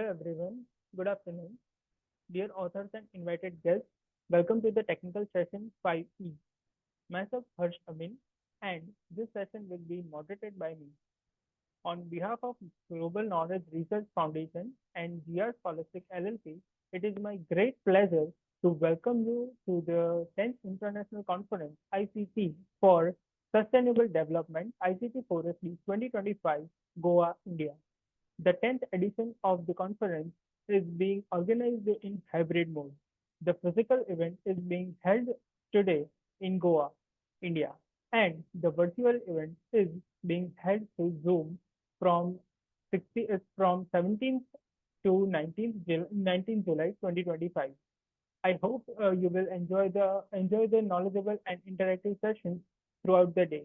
Hello everyone, good afternoon. Dear authors and invited guests, welcome to the technical session 5E. Myself Harsh Amin, and this session will be moderated by me. On behalf of Global Knowledge Research Foundation and GR Scholastic LLP, it is my great pleasure to welcome you to the 10th International Conference ICT for Sustainable Development ICT4SD 2025, Goa, India. The 10th edition of the conference is being organized in hybrid mode. The physical event is being held today in Goa, India, and the virtual event is being held through Zoom from from 17th to 19th July 2025. I hope you will enjoy the knowledgeable and interactive sessions throughout the day.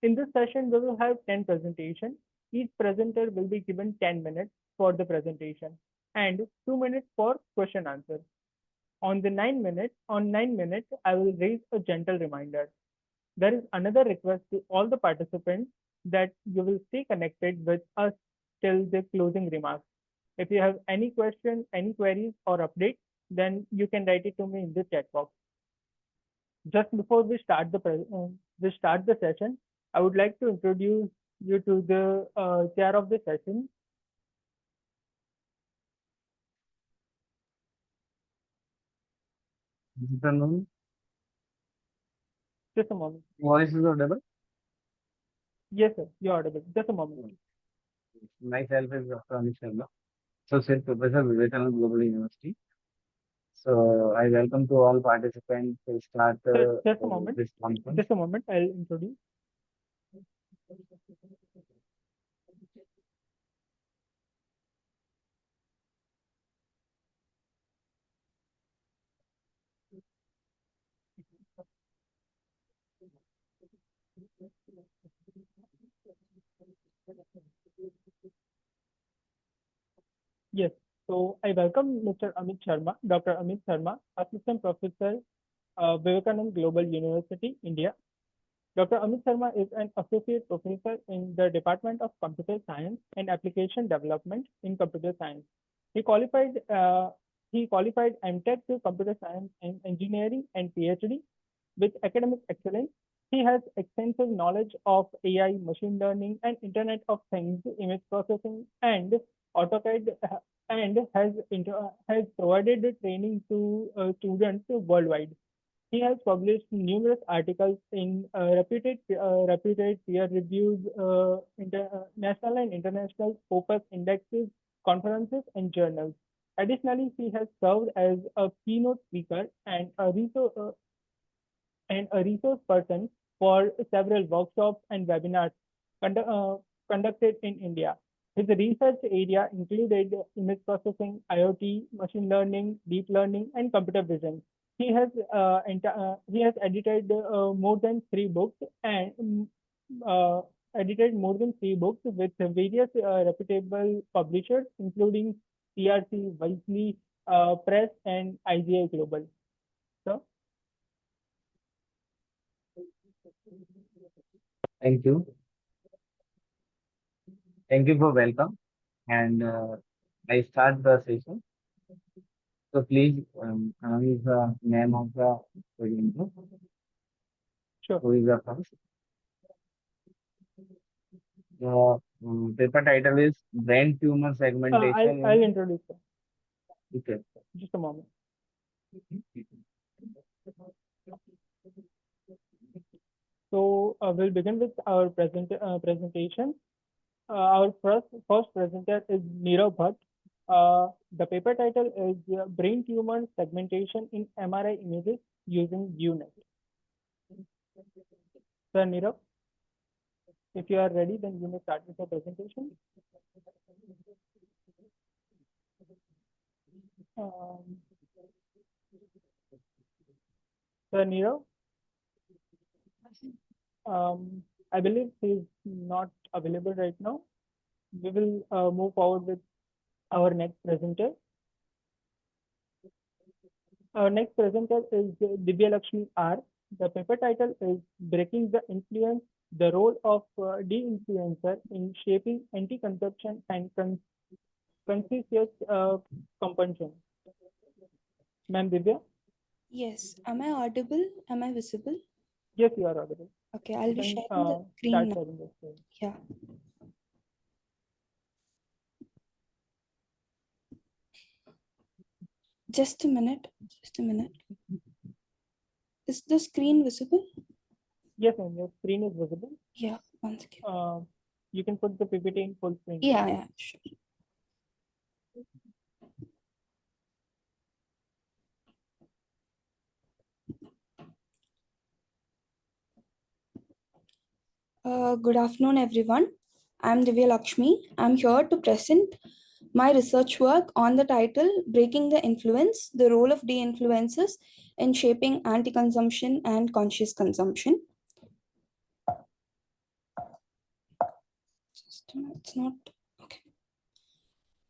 In this session, we will have 10 presentations. Each presenter will be given 10 minutes for the presentation and 2 minutes for question answer. On 9 minutes, I will raise a gentle reminder. There is another request to all the participants that you will stay connected with us till the closing remarks. If you have any questions, any queries or updates, then you can write it to me in the chat box. Just before we start the session, I would like to introduce you to the chair of the session. Good afternoon. Just a moment. Voice is audible. Yes, sir, you're audible. Just a moment. Myself is Dr. Amit Sharma, Associate Professor, Vivekananda Global University. So I welcome to all participants to start Sir, just a moment. this conference. Just a moment. I'll introduce. Yes. So I welcome Mr. Amit Sharma, Dr. Amit Sharma, Assistant Professor, Vivekananda Global University, India. Dr. Amit Sharma is an associate professor in the Department of Computer Science and Application Development in Computer Science. He qualified uh, he qualified MTech to Computer Science and Engineering and PhD with academic excellence. He has extensive knowledge of AI, machine learning, and Internet of Things, image processing, and AutoCAD, and has provided the training to students worldwide. He has published numerous articles in reputed peer-reviewed national and international Scopus indexes, conferences, and journals. Additionally, he has served as a keynote speaker and a resource person for several workshops and webinars condu- uh, conducted in India. His research area included image processing, IoT, machine learning, deep learning, and computer vision. He has more than three books and edited more than three books with various reputable publishers, including CRC, Wisely, Press, and IGI Global. So, Thank you. Thank you for welcome. And I start the session. So please, announce the name of the presenter. sure. Who is the first? The paper title is Brain Tumor Segmentation I'll in. introduce them. Okay. Just a moment. So we'll begin with our presentation. Our first presenter is Nirav Bhatt. The paper title is Brain Tumor Segmentation in MRI Images Using UNet. Sir Nirav, if you are ready, then you may start with the presentation. Um, Sir Nirav, I believe he is not available right now. We will move forward with our next presenter. Our next presenter is Divya Lakshmi R. The paper title is Breaking the Influence, the Role of De-Influencer in Shaping Anti-Conception and conscious compulsion. Ma'am Divya? Yes. Am I audible? Am I visible? Yes, you are audible. Okay, I'll You be can sharing the screen start now. sharing the screen. Yeah. Just a minute. Just a minute. Is the screen visible? Yes, ma'am, your screen is visible. Yeah, one second. You can put the PPT in full screen. Yeah, sure. Good afternoon, everyone. I'm Divya Lakshmi. I'm here to present my research work on the title Breaking the Influence, the Role of De-Influencers in Shaping Anti-Consumption and Conscious Consumption. It's not okay.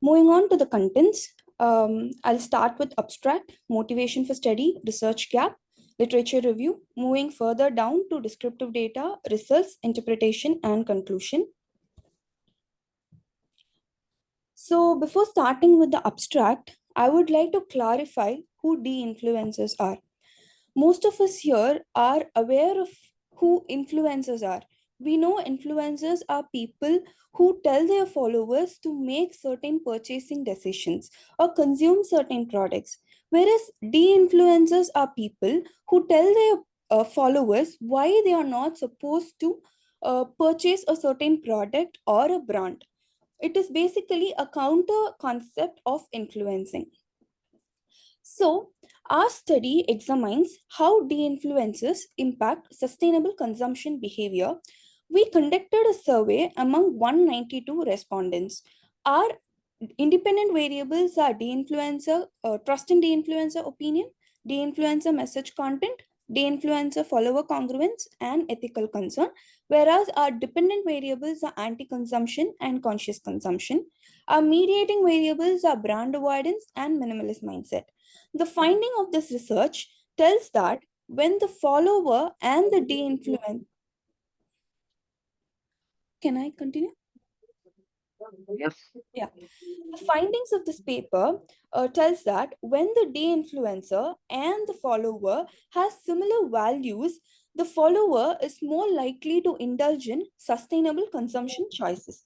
Moving on to the contents, I'll start with abstract, motivation for study, research gap, literature review, moving further down to descriptive data, results, interpretation, and conclusion. So before starting with the abstract, I would like to clarify who de-influencers are. Most of us here are aware of who influencers are. We know influencers are people who tell their followers to make certain purchasing decisions or consume certain products, whereas de-influencers are people who tell their followers why they are not supposed to purchase a certain product or a brand. It is basically a counter concept of influencing. So, our study examines how de-influencers impact sustainable consumption behavior. We conducted a survey among 192 respondents. Our independent variables are de-influencer, trust in de-influencer opinion, de-influencer message content, de-influencer follower congruence, and ethical concern. Whereas our dependent variables are anti-consumption and conscious consumption. Our mediating variables are brand avoidance and minimalist mindset. The finding of this research tells that when the follower and the de-influence, can I continue? Yes. Yeah. The findings of this paper tells that when the de-influencer and the follower has similar values, the follower is more likely to indulge in sustainable consumption choices.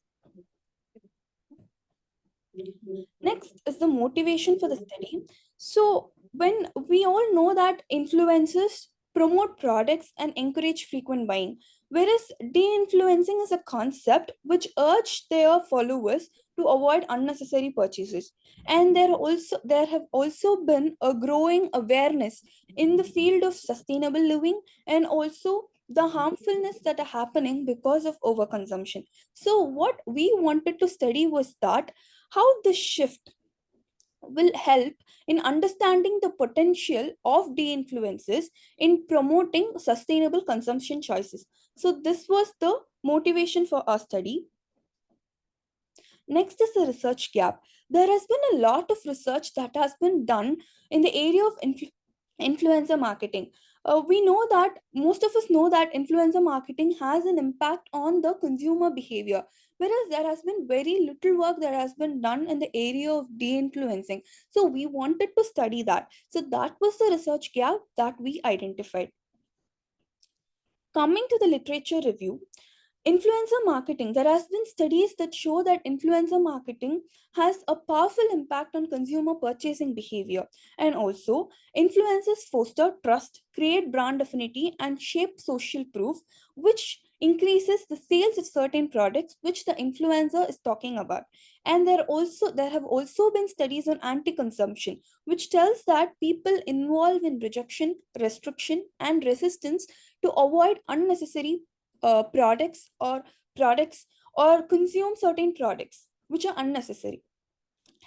Next is the motivation for the study. So, when we all know that influencers promote products and encourage frequent buying, whereas de-influencing is a concept which urge their followers to avoid unnecessary purchases. And there have also been a growing awareness in the field of sustainable living and also the harmfulness that are happening because of overconsumption. So, what we wanted to study was that how this shift will help in understanding the potential of de-influences in promoting sustainable consumption choices. So this was the motivation for our study. Next is the research gap. There has been a lot of research that has been done in the area of influencer marketing. We know that most of us know that influencer marketing has an impact on the consumer behavior, whereas there has been very little work that has been done in the area of de-influencing. So we wanted to study that. So that was the research gap that we identified. Coming to the literature review, influencer marketing, there has been studies that show that influencer marketing has a powerful impact on consumer purchasing behavior. And also, influencers foster trust, create brand affinity, and shape social proof, which increases the sales of certain products which the influencer is talking about. And there have also been studies on anti-consumption, which tells that people involved in rejection, restriction, and resistance to avoid unnecessary products or consume certain products which are unnecessary.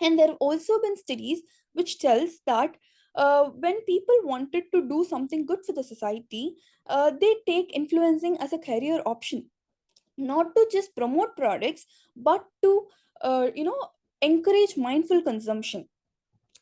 And there have also been studies which tells that when people wanted to do something good for the society, they take influencing as a career option, not to just promote products but to encourage mindful consumption.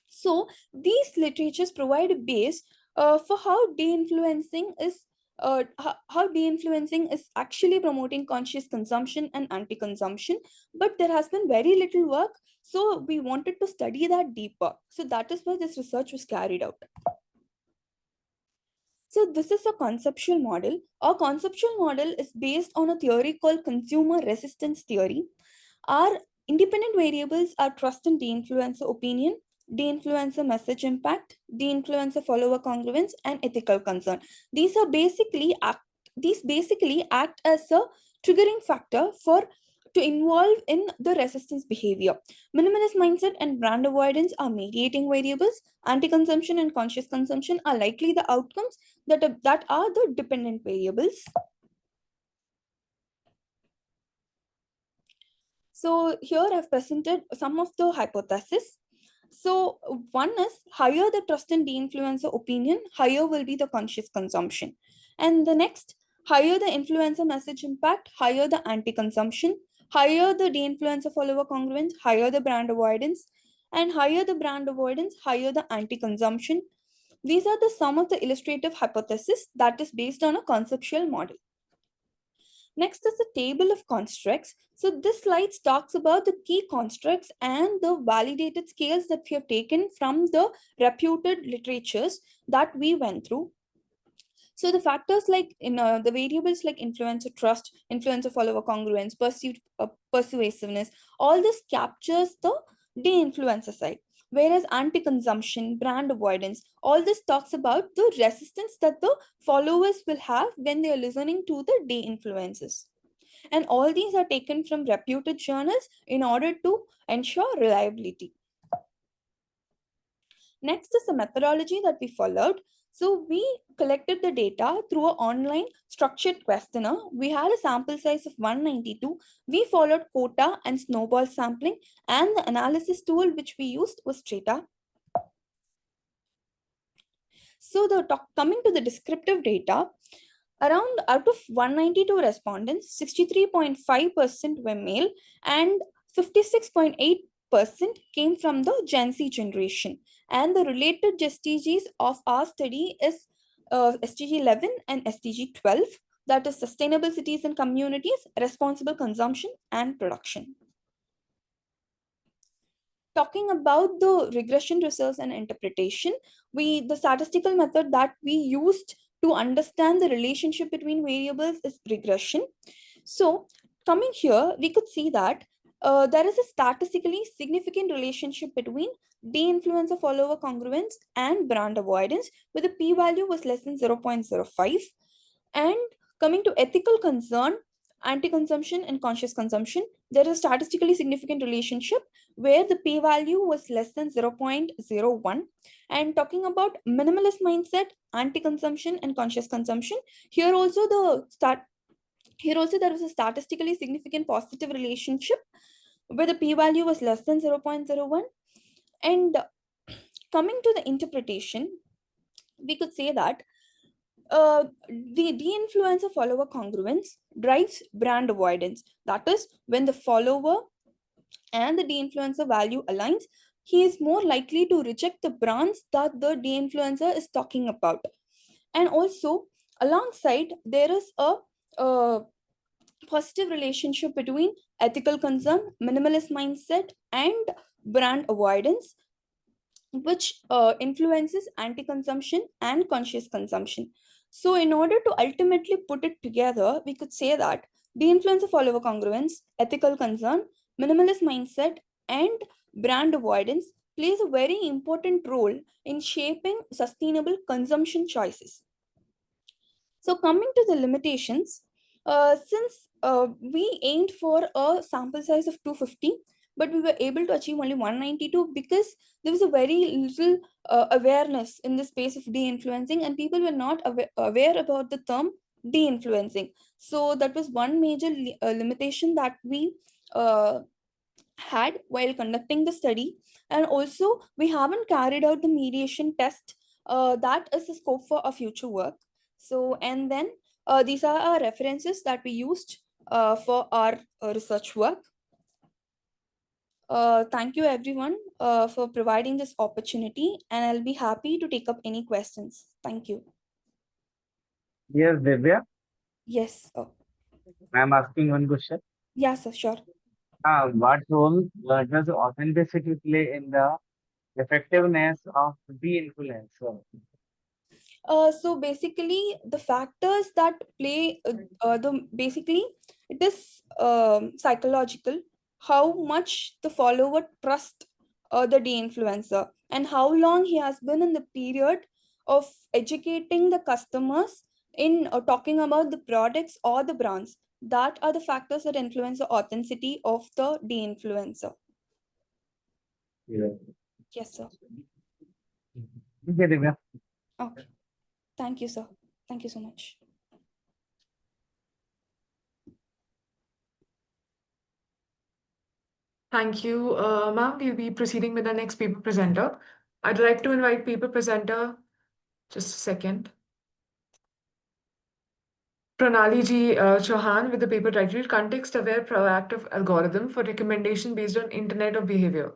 So these literatures provide a base for how de-influencing is how de-influencing is actually promoting conscious consumption and anti-consumption, but there has been very little work, so we wanted to study that deeper. So that is why this research was carried out. So this is a conceptual model. Our conceptual model is based on a theory called consumer resistance theory. Our independent variables are trust and de-influencer opinion, de-influencer message impact, de-influencer follower congruence, and ethical concern. These are basically act as a triggering factor for to involve in the resistance behavior. Minimalist mindset and brand avoidance are mediating variables. Anti-consumption and conscious consumption are likely the outcomes that are the dependent variables. So here I've presented some of the hypotheses. So one is higher the trust and de-influencer opinion, higher will be the conscious consumption. And the next, higher the influencer message impact, higher the anti-consumption, higher the de-influencer follower congruence, higher the brand avoidance, and higher the brand avoidance, higher the anti-consumption. These are the some of the illustrative hypotheses that is based on a conceptual model. Next is the table of constructs. So this slide talks about the key constructs and the validated scales that we have taken from the reputed literatures that we went through. So the factors like the variables like influencer trust, influencer follower congruence, persuasiveness, all this captures the de-influencer side. Whereas anti-consumption, brand avoidance, all this talks about the resistance that the followers will have when they are listening to the de-influencers. And all these are taken from reputed journals in order to ensure reliability. Next is the methodology that we followed. So we collected the data through an online structured questionnaire. We had a sample size of 192. We followed quota and snowball sampling, and the analysis tool which we used was Strata. So coming to the descriptive data, around out of 192 respondents, 63.5% were male and 56.8% came from the Gen Z generation. And the related SDGs of our study is SDG 11 and SDG 12, that is sustainable cities and communities, responsible consumption and production. Talking about the regression research and interpretation, the statistical method that we used to understand the relationship between variables is regression. So coming here, we could see that there is a statistically significant relationship between de-influencer follower congruence and brand avoidance, where the p-value was less than 0.05. And coming to ethical concern, anti-consumption and conscious consumption, there is a statistically significant relationship where the p-value was less than 0.01. And talking about minimalist mindset, anti-consumption and conscious consumption, here also there was a statistically significant positive relationship where the p-value was less than 0.01. And coming to the interpretation, we could say that the de-influencer follower congruence drives brand avoidance. That is, when the follower and the de-influencer value aligns, he is more likely to reject the brands that the de-influencer is talking about. And also, alongside, there is a positive relationship between ethical concern, minimalist mindset, and brand avoidance, which influences anti-consumption and conscious consumption. So in order to ultimately put it together, we could say that de-influencer follower congruence, ethical concern, minimalist mindset, and brand avoidance plays a very important role in shaping sustainable consumption choices. So coming to the limitations, since we aimed for a sample size of 250, but we were able to achieve only 192 because there was a very little awareness in the space of de-influencing, and people were not aware about the term de-influencing. So that was one major limitation that we had while conducting the study. And also, we haven't carried out the mediation test. That is the scope for our future work. So, and then these are our references that we used for our research work. Thank you everyone for providing this opportunity, and I'll be happy to take up any questions. Thank you. Yes, Divya. Yes. I'm asking one question. Yeah, sir, sure. What role does authenticity play in the effectiveness of the influencer? So basically, the factors that play the basically it is psychological. How much the follower trust the de-influencer, and how long he has been in the period of educating the customers in talking about the products or the brands. That are the factors that influence the authenticity of the de-influencer. Yeah. Yes, sir. Okay, Divya. Okay. Thank you, sir. Thank you so much. Thank you, ma'am. We'll be proceeding with the next paper presenter. I'd like to invite paper presenter, just a second. Pranali Ji Chauhan with the paper titled Context-Aware Proactive Algorithm for Recommendation Based on Internet of Behavior.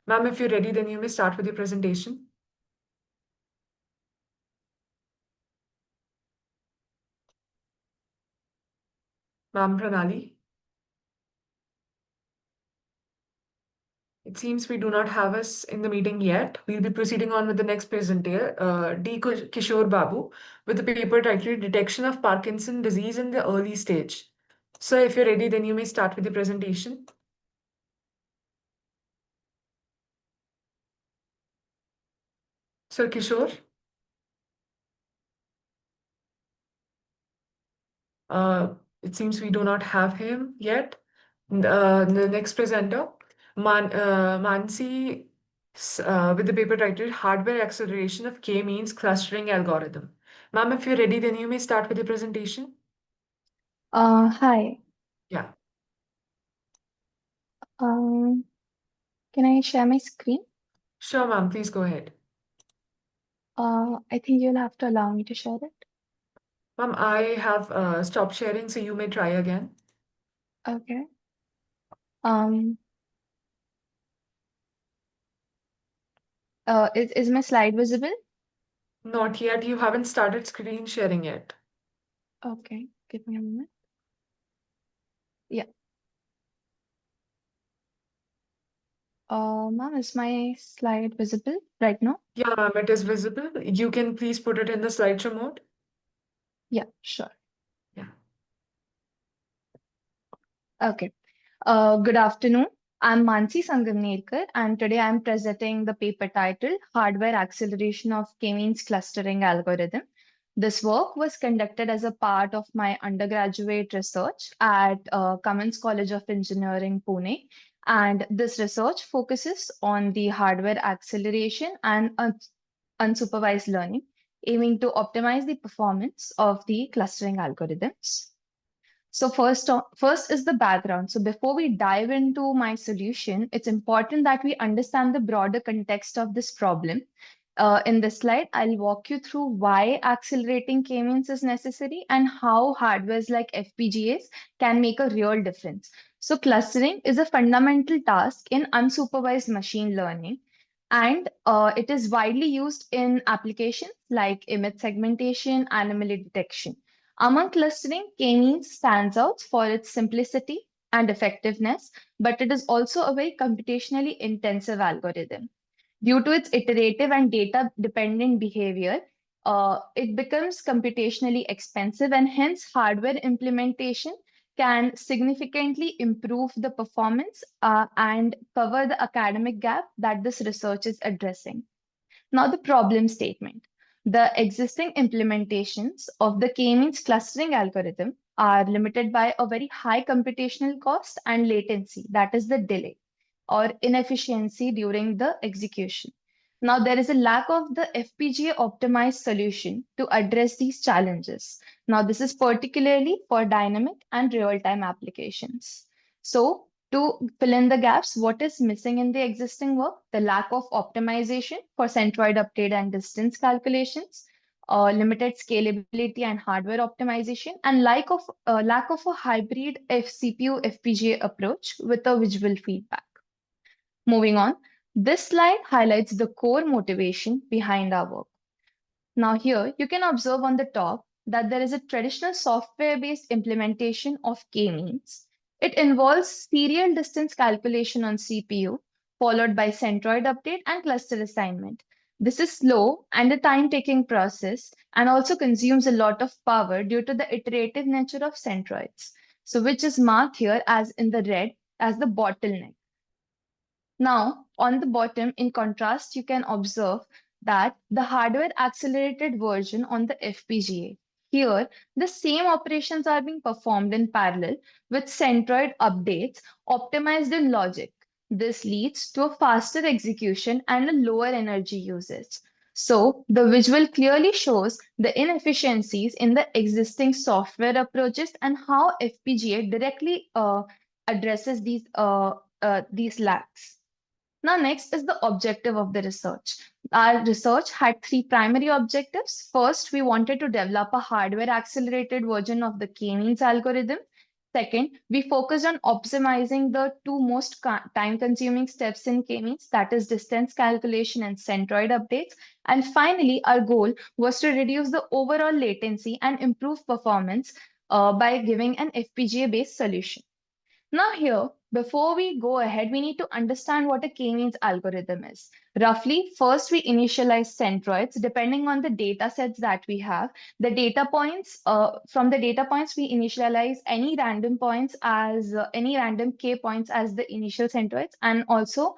Ma'am, if you're ready, then you may start with your presentation. Ma'am Pranali. It seems we do not have us in the meeting yet. We'll be proceeding on with the next presenter, D. Kishore Babu, with the paper titled Detection of Parkinson Disease in the Early Stage. So if you're ready, then you may start with the presentation. Sir Kishore, it seems we do not have him yet. The next presenter, Mansi, with the paper titled Hardware Acceleration of K-Means Clustering Algorithm. Ma'am, if you're ready, then you may start with the presentation. Hi. Yeah, Can I share my screen? sure, ma'am. Please go ahead. I think you'll have to allow me to share it. Ma'am, I have stopped sharing, so you may try again. Okay. Um, is my slide visible? Not yet. You haven't started screen sharing yet. Okay, give me a moment. Yeah. Ma'am, is my slide visible right now? Yeah, ma'am, it is visible. You can please put it in the slideshow mode. Yeah, sure. Yeah. Okay. Good afternoon. I'm Mansi Sangamnerkar, and today I'm presenting the paper titled Hardware Acceleration of K-Means Clustering Algorithm. This work was conducted as a part of my undergraduate research at Cummins College of Engineering, Pune. And this research focuses on the hardware acceleration and unsupervised learning, aiming to optimize the performance of the clustering algorithms. So first is the background. So before we dive into my solution, it's important that we understand the broader context of this problem. In this slide, I'll walk you through why accelerating k-means is necessary and how hardwares like FPGAs can make a real difference. So clustering is a fundamental task in unsupervised machine learning, and it is widely used in applications like image segmentation, anomaly detection. Among clustering, k-means stands out for its simplicity and effectiveness, but it is also a very computationally intensive algorithm. Due to its iterative and data-dependent behavior, it becomes computationally expensive, and hence hardware implementation can significantly improve the performance and cover the academic gap that this research is addressing. Now, the problem statement. The existing implementations of the k-means clustering algorithm are limited by a very high computational cost and latency, that is the delay or inefficiency during the execution. Now, there is a lack of the FPGA optimized solution to address these challenges. Now, this is particularly for dynamic and real-time applications. So, to fill in the gaps, what is missing in the existing work? The lack of optimization for centroid update and distance calculations, limited scalability and hardware optimization, and lack of a hybrid CPU FPGA approach with a visual feedback. Moving on, this slide highlights the core motivation behind our work. Now here, you can observe on the top that there is a traditional software-based implementation of k-means. It involves serial distance calculation on CPU, followed by centroid update and cluster assignment. This is slow and a time-taking process and also consumes a lot of power due to the iterative nature of centroids. So which is marked here as in the red as the bottleneck. Now, on the bottom, in contrast, you can observe that the hardware accelerated version on the FPGA. Here, the same operations are being performed in parallel with centroid updates optimized in logic. This leads to a faster execution and a lower energy usage. So, the visual clearly shows the inefficiencies in the existing software approaches and how FPGA directly addresses these lacks. Now, next is the objective of the research. Our research had three primary objectives. First, we wanted to develop a hardware accelerated version of the k-means algorithm. Second, we focused on optimizing the two most time consuming steps in k-means, that is distance calculation and centroid updates. And finally, our goal was to reduce the overall latency and improve performance by giving an FPGA based solution. Now here, before we go ahead, we need to understand what a k-means algorithm is. Roughly, first we initialize centroids depending on the data sets that we have. The data points, from the data points, we initialize any random points as any random k points as the initial centroids, and also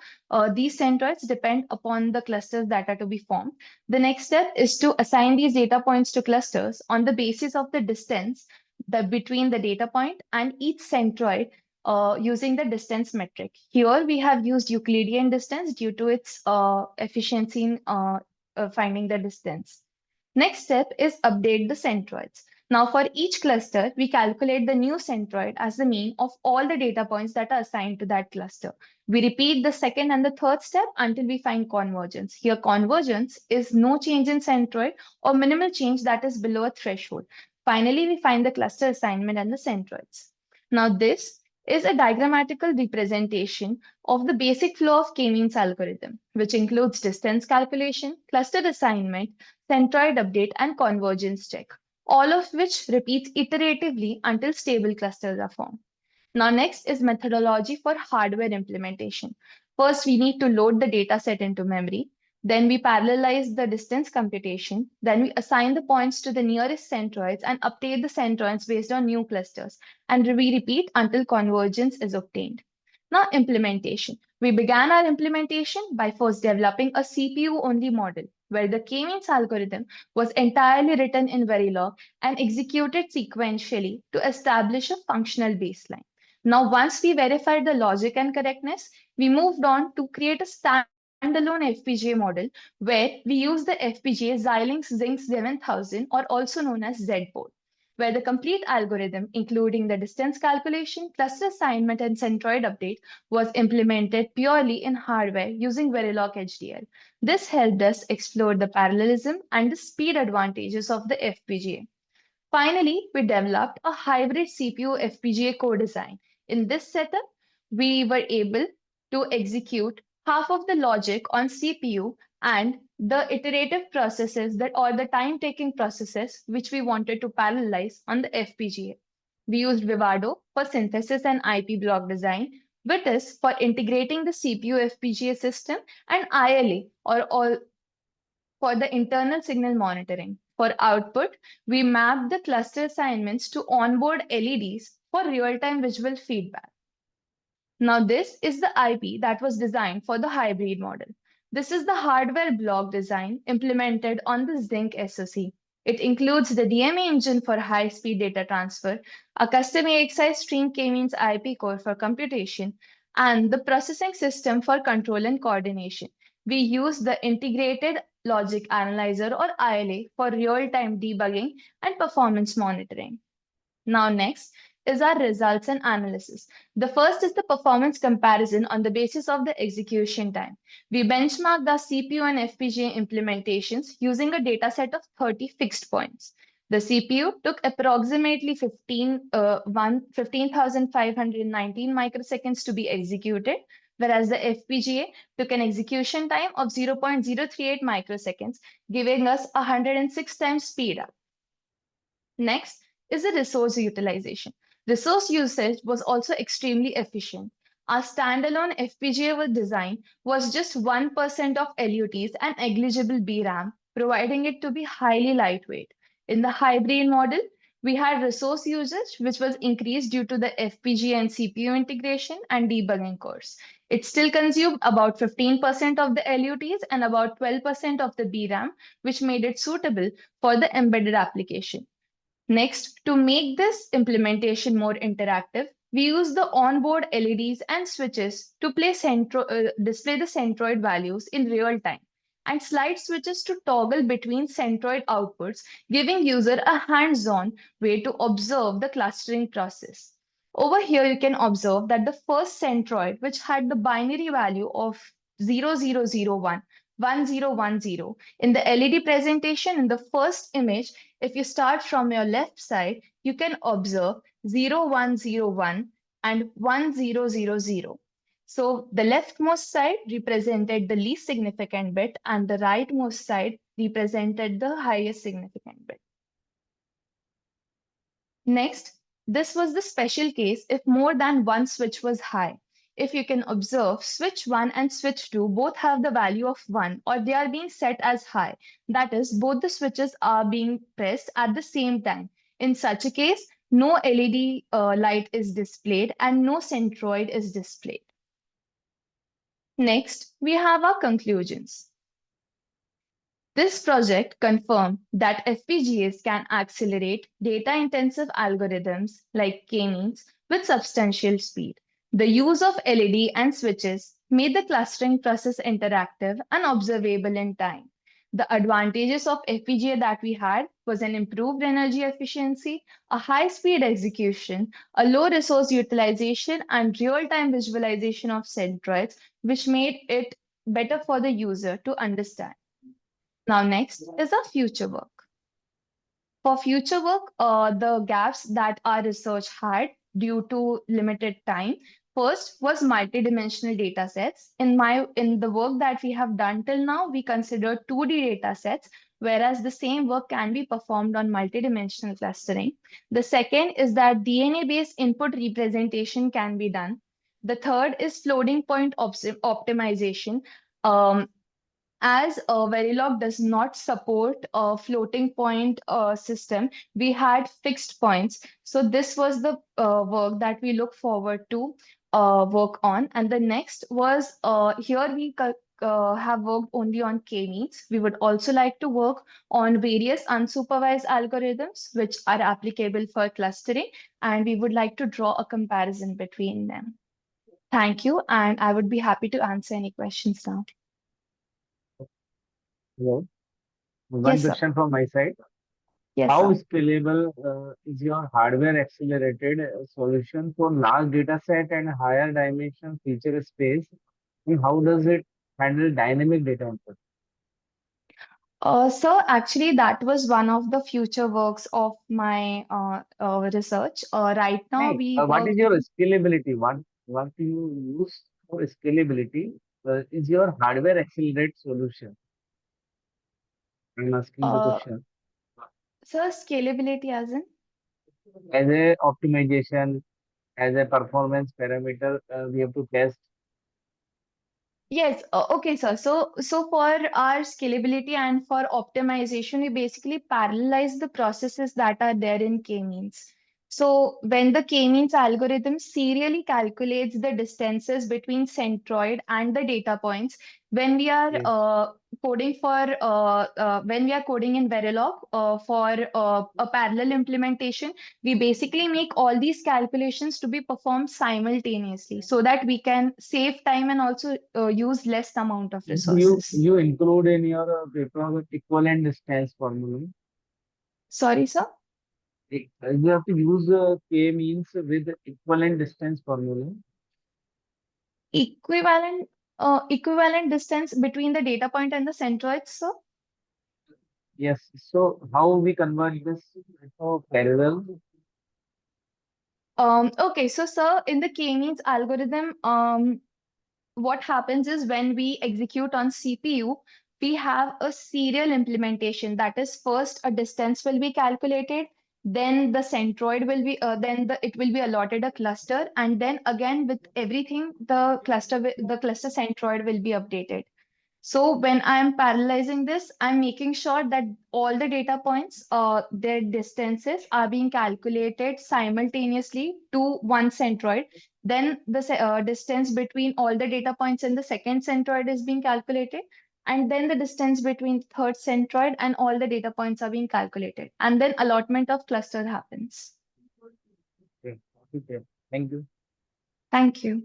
these centroids depend upon the clusters that are to be formed. The next step is to assign these data points to clusters on the basis of the distance between the data point and each centroid using the distance metric. Here we have used Euclidean distance due to its efficiency in finding the distance. Next step is update the centroids. Now for each cluster, we calculate the new centroid as the mean of all the data points that are assigned to that cluster. We repeat the second and the third step until we find convergence. Here convergence is no change in centroid or minimal change that is below a threshold. Finally, we find the cluster assignment and the centroids. Now this is a diagrammatical representation of the basic flow of k-means algorithm, which includes distance calculation, cluster assignment, centroid update, and convergence check, all of which repeats iteratively until stable clusters are formed. Now, next is methodology for hardware implementation. First, we need to load the data set into memory. Then we parallelize the distance computation. Then we assign the points to the nearest centroids and update the centroids based on new clusters. And we repeat until convergence is obtained. Now, implementation. We began our implementation by first developing a CPU-only model, where the k-means algorithm was entirely written in Verilog and executed sequentially to establish a functional baseline. Now, once we verified the logic and correctness, we moved on to create a standalone FPGA model where we use the FPGA Xilinx Zinc 7000, or also known as Z-board, where the complete algorithm, including the distance calculation, cluster assignment, and centroid update, was implemented purely in hardware using Verilog HDL. This helped us explore the parallelism and the speed advantages of the FPGA. Finally, we developed a hybrid CPU FPGA co-design. In this setup, we were able to execute half of the logic on CPU and the iterative processes or the time-taking processes which we wanted to parallelize on the FPGA. We used Vivado for synthesis and IP block design, Vitis for integrating the CPU FPGA system, and ILA for the internal signal monitoring. For output, we mapped the cluster assignments to onboard LEDs for real-time visual feedback. Now, this is the IP that was designed for the hybrid model. This is the hardware block design implemented on the Zinc SoC. It includes the DMA engine for high-speed data transfer, a custom AXI stream k-means IP core for computation, and the processing system for control and coordination. We use the integrated logic analyzer, or ILA, for real-time debugging and performance monitoring. Now next is our results and analysis. The first is the performance comparison on the basis of the execution time. We benchmarked the CPU and FPGA implementations using a dataset of 30 fixed points. The CPU took approximately 15,519 microseconds to be executed, whereas the FPGA took an execution time of 0.038 microseconds, giving us 106 times speed up. Next is the resource utilization. Resource usage was also extremely efficient. Our standalone FPGA design was just 1% of LUTs and negligible BRAM, providing it to be highly lightweight. In the hybrid model, we had resource usage, which was increased due to the FPGA and CPU integration and debugging cores. It still consumed about 15% of the LUTs and about 12% of the BRAM, which made it suitable for the embedded application. Next, to make this implementation more interactive, we use the onboard LEDs and switches to display the centroid values in real time, and slide switches to toggle between centroid outputs, giving user a hands-on way to observe the clustering process. Over here, you can observe that the first centroid, which had the binary value of 0001, 1010, in the LED presentation in the first image, if you start from your left side, you can observe 0101 and 1000. So the leftmost side represented the least significant bit and the rightmost side represented the highest significant bit. Next, this was the special case if more than one switch was high. If you can observe, switch 1 and switch 2 both have the value of 1 or they are being set as high. That is, both the switches are being pressed at the same time. In such a case, no LED light is displayed and no centroid is displayed. Next, we have our conclusions. This project confirmed that FPGAs can accelerate data-intensive algorithms like k-means with substantial speed. The use of LED and switches made the clustering process interactive and observable in time. The advantages of FPGA that we had was an improved energy efficiency, a high-speed execution, a low resource utilization, and real-time visualization of centroids, which made it better for the user to understand. Now, next is our future work. For future work, the gaps that our research had due to limited time, first was multidimensional data sets. In the work that we have done till now, we consider 2D data sets, whereas the same work can be performed on multidimensional clustering. The second is that DNA-based input representation can be done. The third is floating point optimization. As Verilog does not support a floating point system, we had fixed points. So this was the work that we look forward to work on. And the next was here we have worked only on k-means. We would also like to work on various unsupervised algorithms which are applicable for clustering, and we would like to draw a comparison between them. Thank you, and I would be happy to answer any questions now. Hello. One Yes, sir. question from my side. Yes, How sir. scalable is your hardware accelerated solution for large data set and higher dimension feature space? And how does it handle dynamic data input? So actually, that was one of the future works of my research. Right now, Hey, we what work. is your scalability? What do you use for scalability? Is your hardware accelerate solution? I'm asking the Uh, question. so scalability as in? As a optimization, as a performance parameter, we have to test. Yes, okay, sir. So for our scalability and for optimization, we basically parallelize the processes that are there in k-means. So when the k-means algorithm serially calculates the distances between centroid and the data points, when we are Yes. when we are coding in Verilog for a parallel implementation, we basically make all these calculations to be performed simultaneously so that we can save time and also use less amount of resources. You include in your paper equivalent distance formula. Sorry, sir. You have to use k means with equivalent distance formula. Equivalent equivalent distance between the data point and the centroids, sir? Yes. So how we convert this to parallel? Okay, so sir, in the k-means algorithm, what happens is when we execute on CPU, we have a serial implementation. That is, first a distance will be calculated, then the centroid will be it will be allotted a cluster, and then again with everything the cluster centroid will be updated. So when I'm parallelizing this, I'm making sure that all the data points, their distances are being calculated simultaneously to one centroid. Then the distance between all the data points in the second centroid is being calculated. And then the distance between third centroid and all the data points are being calculated. And then allotment of cluster happens. Okay. Okay. Thank you. Thank you.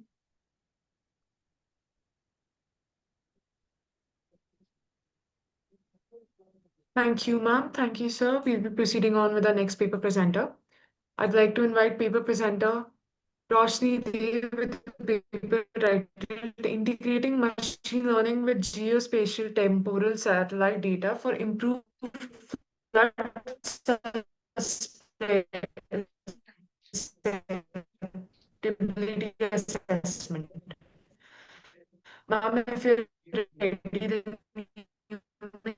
Thank you, ma'am. Thank you, sir. We'll be proceeding on with our next paper presenter. I'd like to invite paper presenter Roshni Dev with the paper titled Integrating Machine Learning with Geospatial Temporal Satellite Data for Improved Flood Susceptibility Assessment. Ma'am, if you're ready, then you may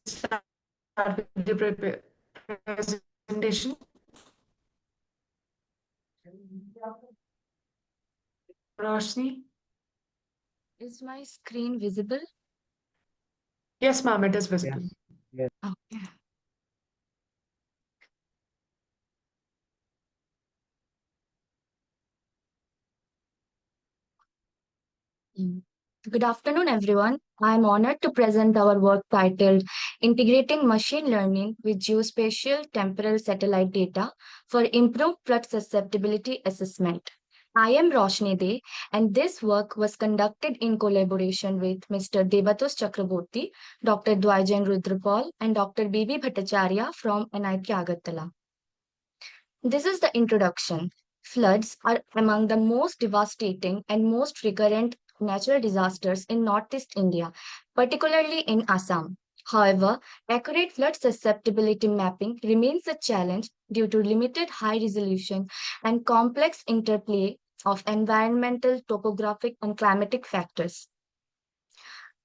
start with the presentation. Roshni? Is my screen visible? Yes, ma'am, it is visible. Yes. Yes. Okay. Mm. Good afternoon, everyone. I'm honored to present our work titled Integrating Machine Learning with Geospatial Temporal Satellite Data for Improved Flood Susceptibility Assessment. I am Roshni De, and this work was conducted in collaboration with Mr. Debatos Chakraborty, Dr. Dwajan Rudrapal, and Dr. B.B. Bhattacharya from NIT Agartala. This is the introduction. Floods are among the most devastating and most recurrent natural disasters in Northeast India, particularly in Assam. However, accurate flood susceptibility mapping remains a challenge due to limited high resolution and complex interplay of environmental, topographic, and climatic factors.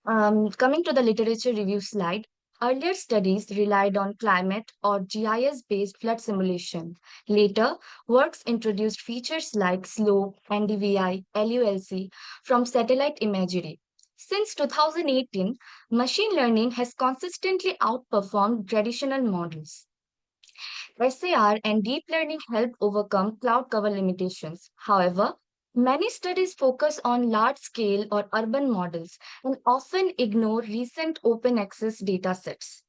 Coming to the literature review slide, earlier studies relied on climate or GIS-based flood simulation. Later, works introduced features like slope, NDVI, LULC from satellite imagery. Since 2018, machine learning has consistently outperformed traditional models. SAR and deep learning help overcome cloud cover limitations. However, many studies focus on large scale or urban models and often ignore recent open access datasets.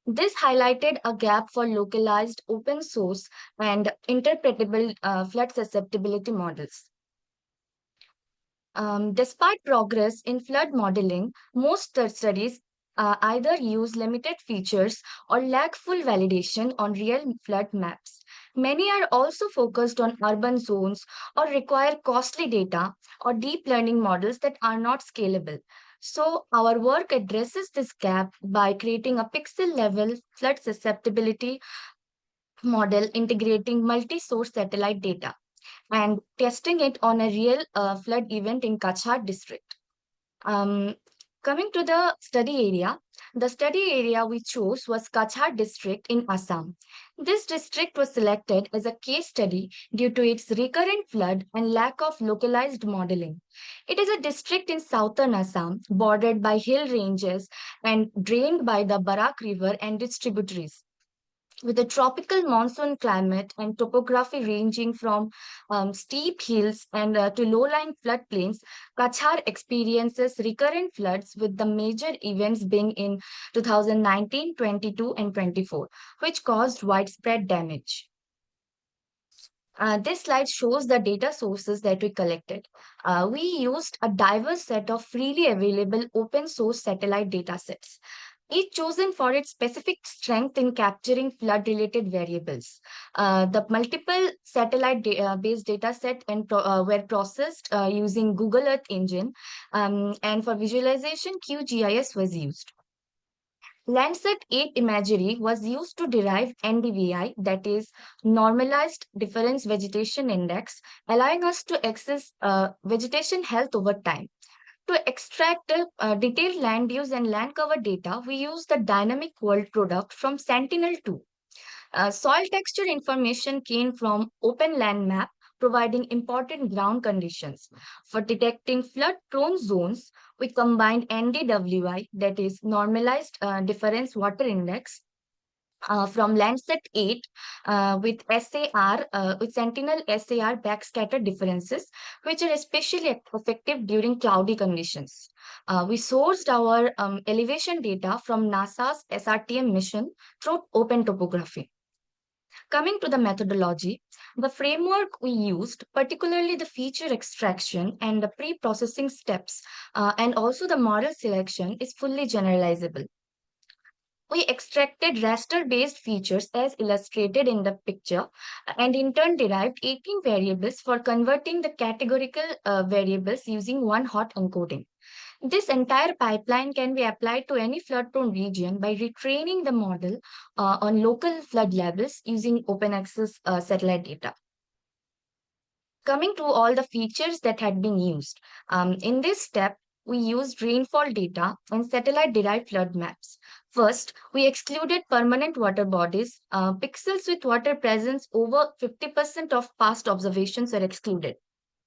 This highlighted a gap for localized, open source, and interpretable flood susceptibility models. Despite progress in flood modeling, most studies either use limited features or lack full validation on real flood maps. Many are also focused on urban zones or require costly data or deep learning models that are not scalable. So, our work addresses this gap by creating a pixel level flood susceptibility model integrating multi source satellite data and testing it on a real flood event in Kachhar district. Um, Coming to the study area we chose was Kachhar district in Assam. This district was selected as a case study due to its recurrent flood and lack of localized modeling. It is a district in southern Assam, bordered by hill ranges and drained by the Barak River and its tributaries. With a tropical monsoon climate and topography ranging from steep hills and to low-lying floodplains, Kachhar experiences recurrent floods, with the major events being in 2019, 22, and 24, which caused widespread damage. This slide shows the data sources that we collected. We used a diverse set of freely available open source satellite datasets, each chosen for its specific strength in capturing flood-related variables. The multiple satellite-based dataset were processed using Google Earth Engine, and for visualization, QGIS was used. Landsat 8 imagery was used to derive NDVI, that is, Normalized Difference Vegetation Index, allowing us to access vegetation health over time. To extract detailed land use and land cover data, we use the dynamic world product from Sentinel-2. Soil texture information came from open land map, providing important ground conditions. For detecting flood-prone zones, we combined NDWI, that is Normalized Difference Water Index, from Landsat 8 with SAR, with Sentinel SAR backscatter differences, which are especially effective during cloudy conditions. We sourced our elevation data from NASA's SRTM mission through open topography. Coming to the methodology, the framework we used, particularly the feature extraction and the pre-processing steps, and also the model selection, is fully generalizable. We extracted raster-based features as illustrated in the picture and in turn derived 18 variables for converting the categorical variables using one hot encoding. This entire pipeline can be applied to any flood-prone region by retraining the model on local flood levels using open access satellite data. Coming to all the features that had been used. In this step, we used rainfall data and satellite-derived flood maps. First, we excluded permanent water bodies. Pixels with water presence over 50% of past observations are excluded.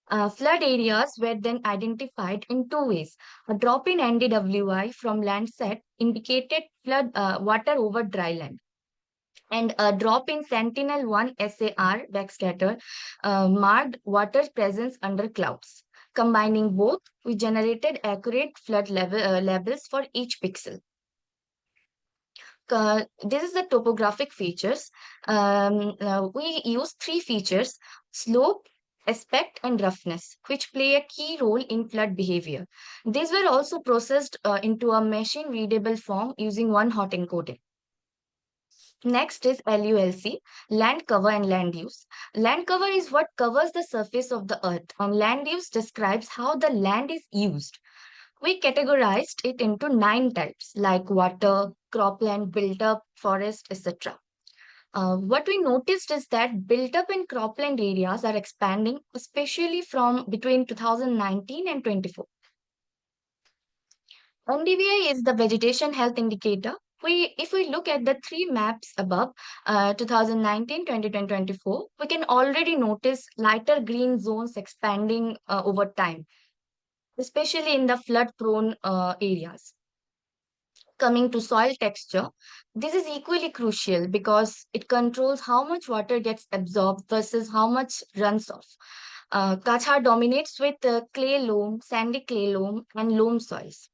Flood areas were then identified in two ways. A drop in NDWI from Landsat indicated flood water over dry land, and a drop in Sentinel-1 SAR backscatter marked water presence under clouds. Combining both, we generated accurate flood levels for each pixel. This is the topographic features. We use three features: slope, aspect, and roughness, which play a key role in flood behavior. These were also processed into a machine-readable form using one hot encoding. Next is LULC, land cover and land use. Land cover is what covers the surface of the earth, and land use describes how the land is used. We categorized it into 9 types like water, cropland, built-up, forest, etc. What we noticed is that built-up and cropland areas are expanding, especially from between 2019 and 24. NDVI is the vegetation health indicator. If we look at the three maps above, 2019, 2020, 24, we can already notice lighter green zones expanding over time, especially in the flood-prone areas. Coming to soil texture, this is equally crucial because it controls how much water gets absorbed versus how much runs off. Kachar dominates with clay loam, sandy clay loam, and loam soils.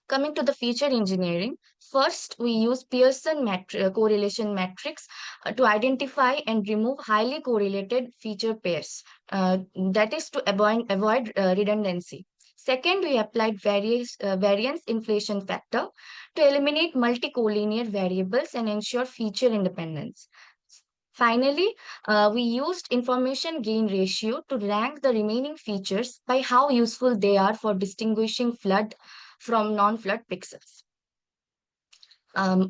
Coming to the feature engineering, first we use Pearson correlation matrix to identify and remove highly correlated feature pairs. That is to avoid redundancy. Second, we applied variance inflation factor to eliminate multi-collinear variables and ensure feature independence. Finally, we used information gain ratio to rank the remaining features by how useful they are for distinguishing flood from non-flood pixels.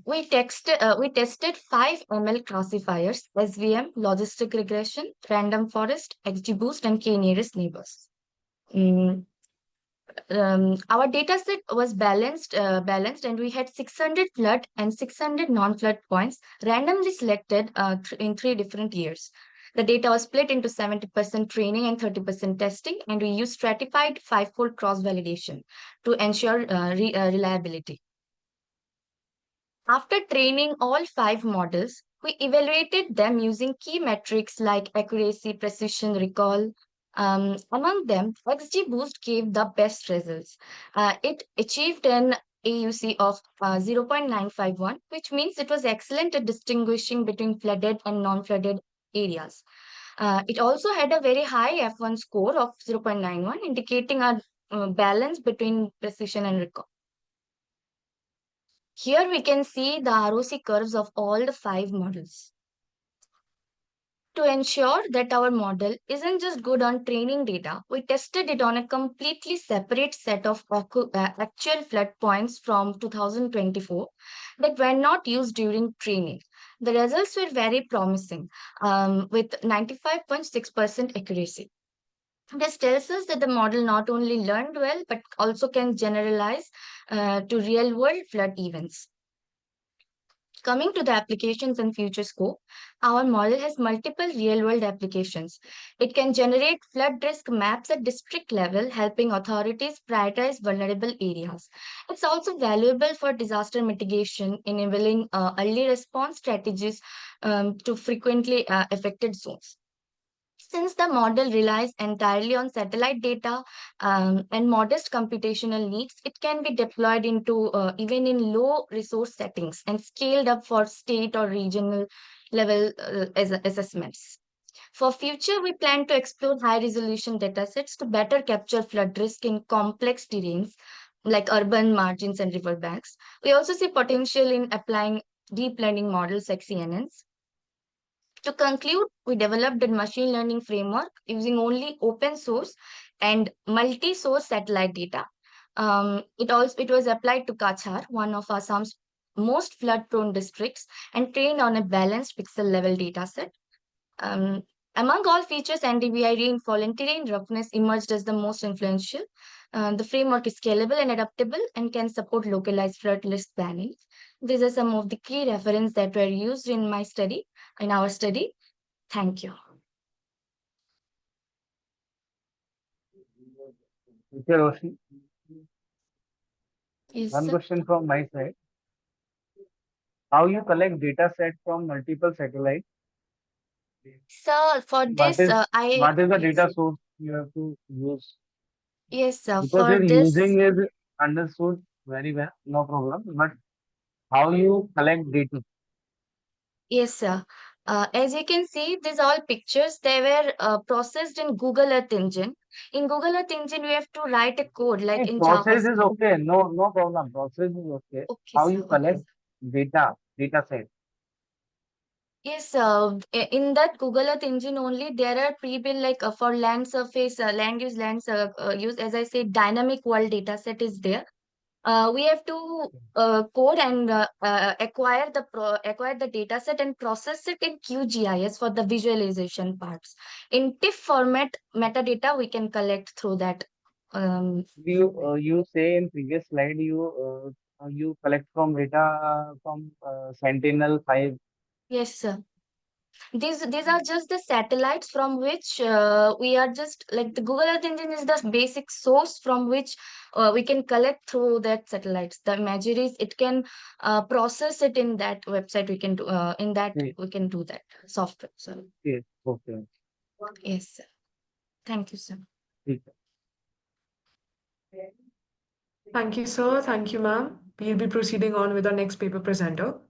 We tested 5 ML classifiers: SVM, logistic regression, random forest, XGBoost, and K nearest neighbors. Our data set was balanced, and we had 600 flood and 600 non-flood points randomly selected in 3 different years. The data was split into 70% training and 30% testing, and we used stratified 5-fold cross-validation to ensure reliability. After training all 5 models, we evaluated them using key metrics like accuracy, precision, recall. Among them, XGBoost gave the best results. It achieved an AUC of 0.951, which means it was excellent at distinguishing between flooded and non-flooded areas. It also had a very high F1 score of 0.91, indicating a balance between precision and recall. Here we can see the ROC curves of all the 5 models. To ensure that our model isn't just good on training data, we tested it on a completely separate set of actual flood points from 2024 that were not used during training. The results were very promising, with 95.6% accuracy. This tells us that the model not only learned well, but also can generalize to real-world flood events. Coming to the applications and future scope, our model has multiple real-world applications. It can generate flood risk maps at district level, helping authorities prioritize vulnerable areas. It's also valuable for disaster mitigation, enabling early response strategies to frequently affected zones. Since the model relies entirely on satellite data and modest computational needs, it can be deployed into even in low resource settings and scaled up for state or regional level assessments. For future, we plan to explore high resolution datasets to better capture flood risk in complex terrains like urban margins and riverbanks. We also see potential in applying deep learning models like CNNs. To conclude, we developed a machine learning framework using only open source and multi-source satellite data. It was applied to Kachar, one of Assam's most flood-prone districts, and trained on a balanced pixel-level dataset. Um, Among all features, NDVI rainfall and terrain roughness emerged as the most influential. The framework is scalable and adaptable and can support localized flood risk planning. These are some of the key references that were used in our study. Thank you. Okay, Roshni. Yes, One sir. question from my side. How you collect data set from multiple satellites? So for What this, is what is the yes, data source you have to use? yes, sir. Because For your this, using is understood very well, no problem. But how you collect data? yes, sir. As you can see, these all pictures, they were processed in Google Earth Engine. In Google Earth Engine, we have to write a code like Hey, in process is JavaScript. okay, no problem. Process is okay. Okay, How sir. you Okay. collect data set? Yes, in that Google Earth Engine only, there are pre-built like for land surface, use, as I said, dynamic world data set is there. We have to code and acquire the data set and process it in QGIS for the visualization parts. In TIFF format, metadata we can collect through that. You say in previous slide you collect from data from Sentinel-5. Yes, sir. These are just the satellites from which we are just like the Google Earth Engine is the basic source from which we can collect through that satellites. The imageries it can process it in that website. We can do in that Okay, we can do that software. So okay. yes, sir. Thank you, sir. ठीक है. Thank you, sir. Thank you, ma'am. We'll be proceeding on with our next paper presenter.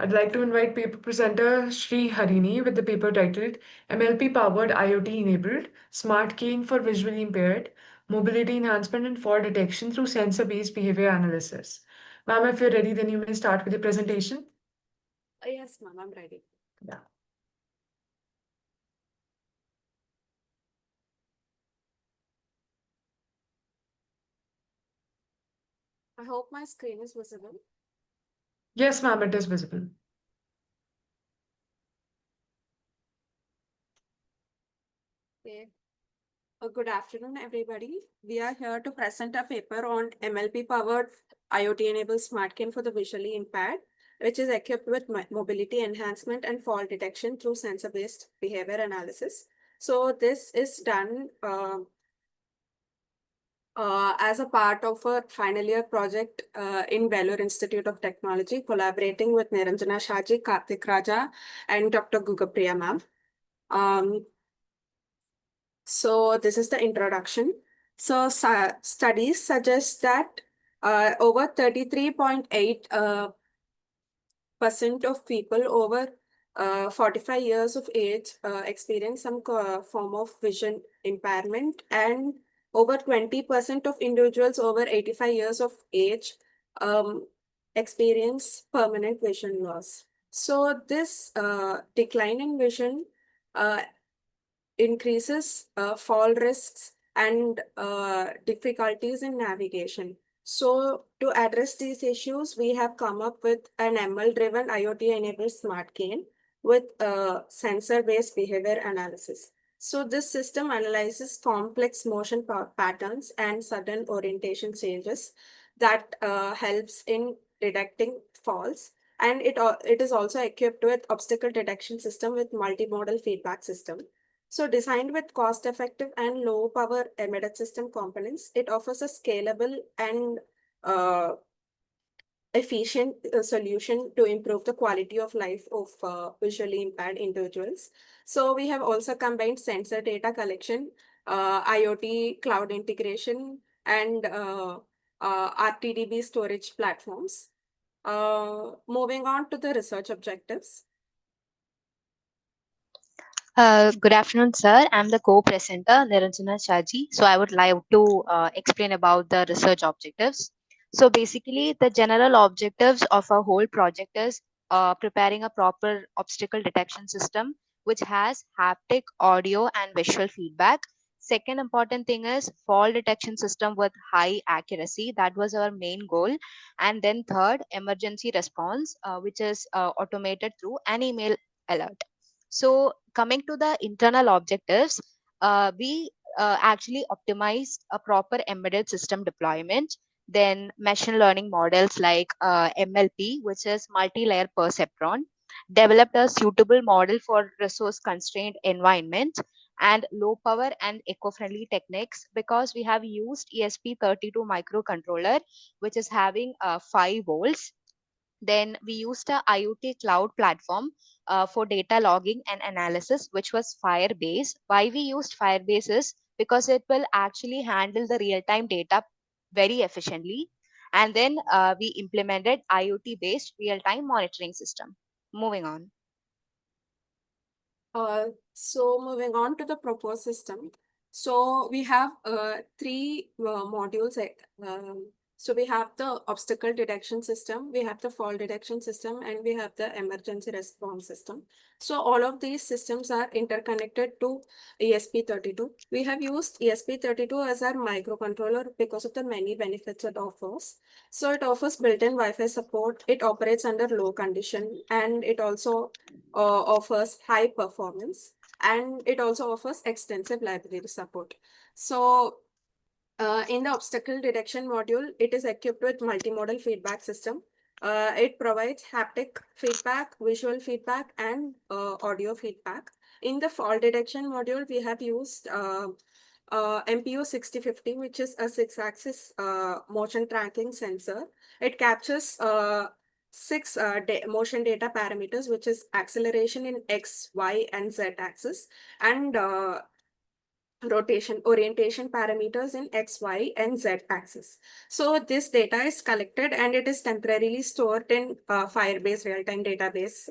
I'd like to invite paper presenter Sri Harini with the paper titled MLP Powered IoT Enabled Smart Keying for Visually Impaired Mobility Enhancement and Fall Detection through Sensor Based Behavior Analysis. Ma'am, if you're ready, then you may start with your presentation. Yes, ma'am, I'm ready. Yeah. I hope my screen is visible. Yes, ma'am, it is visible. Okay. Good afternoon, everybody. We are here to present a paper on MLP-powered IoT-enabled SmartCam for the visually impaired, which is equipped with mobility enhancement and fall detection through sensor-based behavior analysis. So this is done as a part of a final year project in Vellore Institute of Technology, collaborating with Niranjana Shaji, Karthik Raja, and Dr. Gugapriya ma'am. So this is the introduction. So studies suggest that over 33.8% of people over 45 years of age experience some form of vision impairment, and over 20% of individuals over 85 years of age experience permanent vision loss. So this decline in vision increases fall risks and difficulties in navigation. So to address these issues, we have come up with an ML-driven IoT-enabled smart cane with sensor-based behavior analysis. So this system analyzes complex motion patterns and sudden orientation changes that helps in detecting falls And it is also equipped with obstacle detection system with multimodal feedback system. So designed with cost-effective and low-power embedded system components, it offers a scalable and uh, efficient solution to improve the quality of life of visually impaired individuals. So we have also combined sensor data collection, IoT cloud integration, and RTDB storage platforms. Moving on to the research objectives. Good afternoon, sir. I'm the co-presenter, Niranjana Shaji. So I would like to explain about the research objectives. So basically, the general objectives of a whole project is preparing a proper obstacle detection system, which has haptic, audio, and visual feedback. Second important thing is fall detection system with high accuracy. That was our main goal. And then third, emergency response, which is automated through an email alert. So coming to the internal objectives, we actually optimized a proper embedded system deployment, then machine learning models like MLP, which is multi-layer perceptron, developed a suitable model for resource constrained environment and low power and eco-friendly techniques because we have used ESP32 microcontroller, which is having 5 volts. Then we used a IoT cloud platform for data logging and analysis, which was Firebase. Why we used Firebase is because it will actually handle the real-time data very efficiently. And then we implemented IoT-based real-time monitoring system. Moving on. So moving on to the proposed system. So we have three modules. So we have the obstacle detection system, we have the fall detection system, and we have the emergency response system. So all of these systems are interconnected to ESP32. We have used ESP32 as our microcontroller because of the many benefits it offers. So it offers built-in Wi-Fi support, it operates under low condition, and it also offers high performance, and it also offers extensive library support. So in the obstacle detection module, it is equipped with multimodal feedback system. It provides haptic feedback, visual feedback, and audio feedback. In the fall detection module, we have used MPU 6050, which is a 6-axis motion tracking sensor. It captures six motion data parameters, which is acceleration in X, Y, and Z axis, and rotation orientation parameters in X, Y, and Z axis. So this data is collected and it is temporarily stored in Firebase real-time database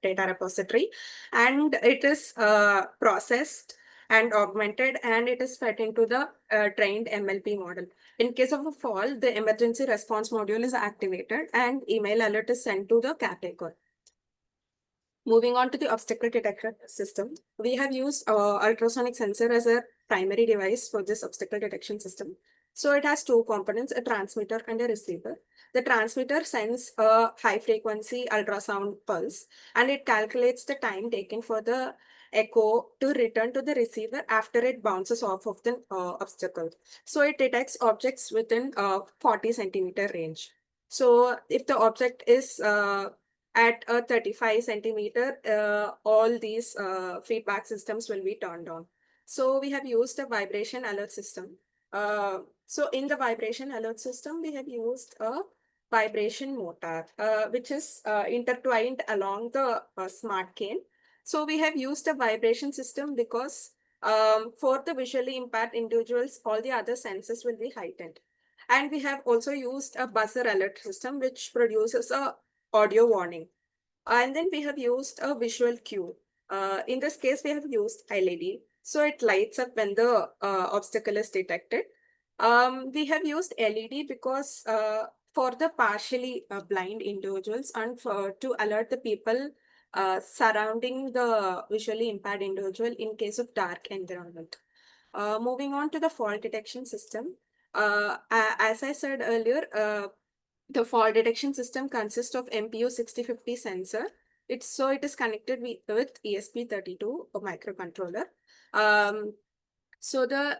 data repository, and it is processed and augmented, and it is fed into the trained MLP model. In case of a fall, the emergency response module is activated and email alert is sent to the caretaker. Moving on to the obstacle detection system, we have used ultrasonic sensor as a primary device for this obstacle detection system. So it has two components, a transmitter and a receiver. The transmitter sends a high frequency ultrasound pulse, and it calculates the time taken for the echo to return to the receiver after it bounces off of the obstacle. So it detects objects within 40 centimeter range. So if the object is at a 35 centimeter, all these feedback systems will be turned on. So we have used a vibration alert system. So in the vibration alert system, we have used a vibration motor, which is intertwined along the smart cane. So we have used a vibration system because for the visually impaired individuals, all the other senses will be heightened. And we have also used a buzzer alert system, which produces a audio warning. And then we have used a visual cue. In this case, we have used LED. So it lights up when the obstacle is detected. We have used LED because for the partially blind individuals and to alert the people surrounding the visually impaired individual in case of dark environment. Moving on to the fall detection system. As I said earlier, the fall detection system consists of MPU 6050 sensor. It is connected with ESP32, a microcontroller. So the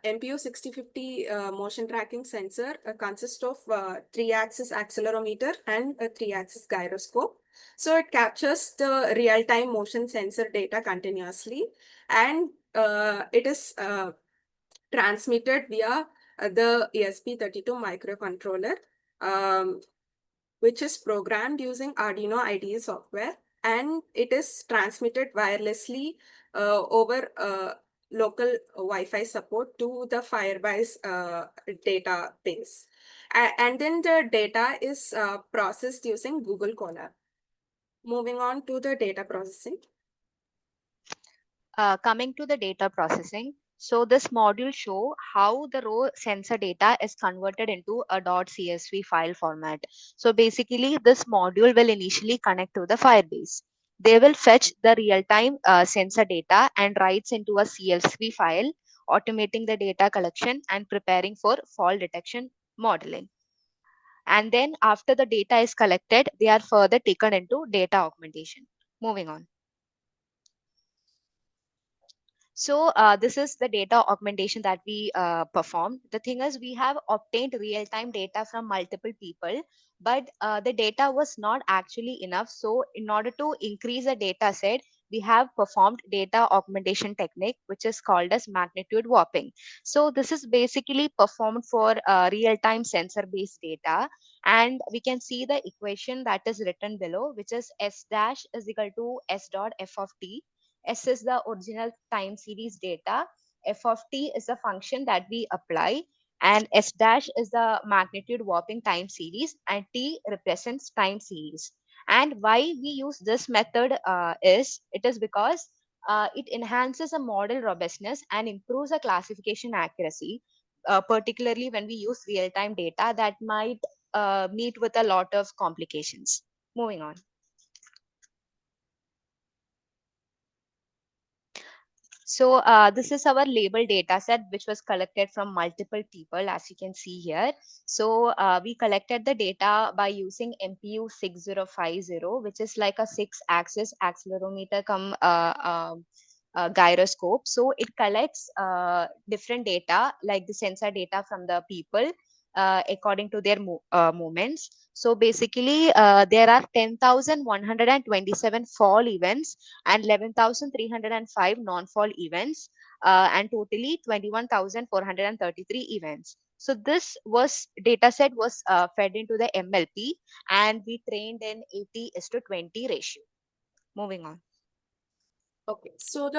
MPU 6050 motion tracking sensor consists of 3-axis accelerometer and a 3-axis gyroscope. So it captures the real-time motion sensor data continuously, and it is transmitted via the ESP32 microcontroller, um, which is programmed using Arduino IDE software, and it is transmitted wirelessly over local Wi-Fi support to the Firebase database. And then the data is processed using Google Colab. Moving on to the data processing. Coming to the data processing, so this module show how the raw sensor data is converted into a .csv file format. So basically, this module will initially connect to the Firebase. They will fetch the real-time sensor data and writes into a CSV file, automating the data collection and preparing for fault detection modeling. And then after the data is collected, they are further taken into data augmentation. Moving on. So this is the data augmentation that we performed. The thing is, we have obtained real-time data from multiple people, but the data was not actually enough. So in order to increase the data set, we have performed data augmentation technique, which is called as magnitude warping. So this is basically performed for real-time sensor-based data. And we can see the equation that is written below, which is S dash is equal to S dot F of t. S is the original time series data. F of t is the function that we apply, and S dash is the magnitude warping time series, and t represents time series. And why we use this method is it is because it enhances a model robustness and improves the classification accuracy, particularly when we use real time data that might meet with a lot of complications. Moving on. So this is our label data set, which was collected from multiple people, as you can see here. So we collected the data by using MPU 6050, which is like a 6-axis accelerometer come gyroscope. So it collects different data, like the sensor data from the people according to their movements. So basically, there are 10,127 fall events and 11,305 non-fall events, and totally 21,433 events. So this was data set was fed into the MLP, and we trained in 80:20 ratio. Moving on. Okay, so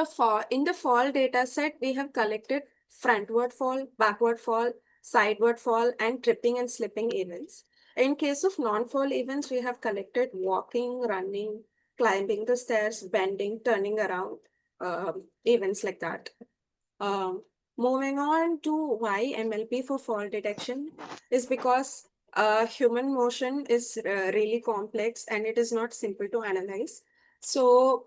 in the fall data set, we have collected frontward fall, backward fall, sideward fall, and tripping and slipping events. In case of non-fall events, we have collected walking, running, climbing the stairs, bending, turning around, events like that. Um, Moving on to why MLP for fall detection is because human motion is really complex and it is not simple to analyze. So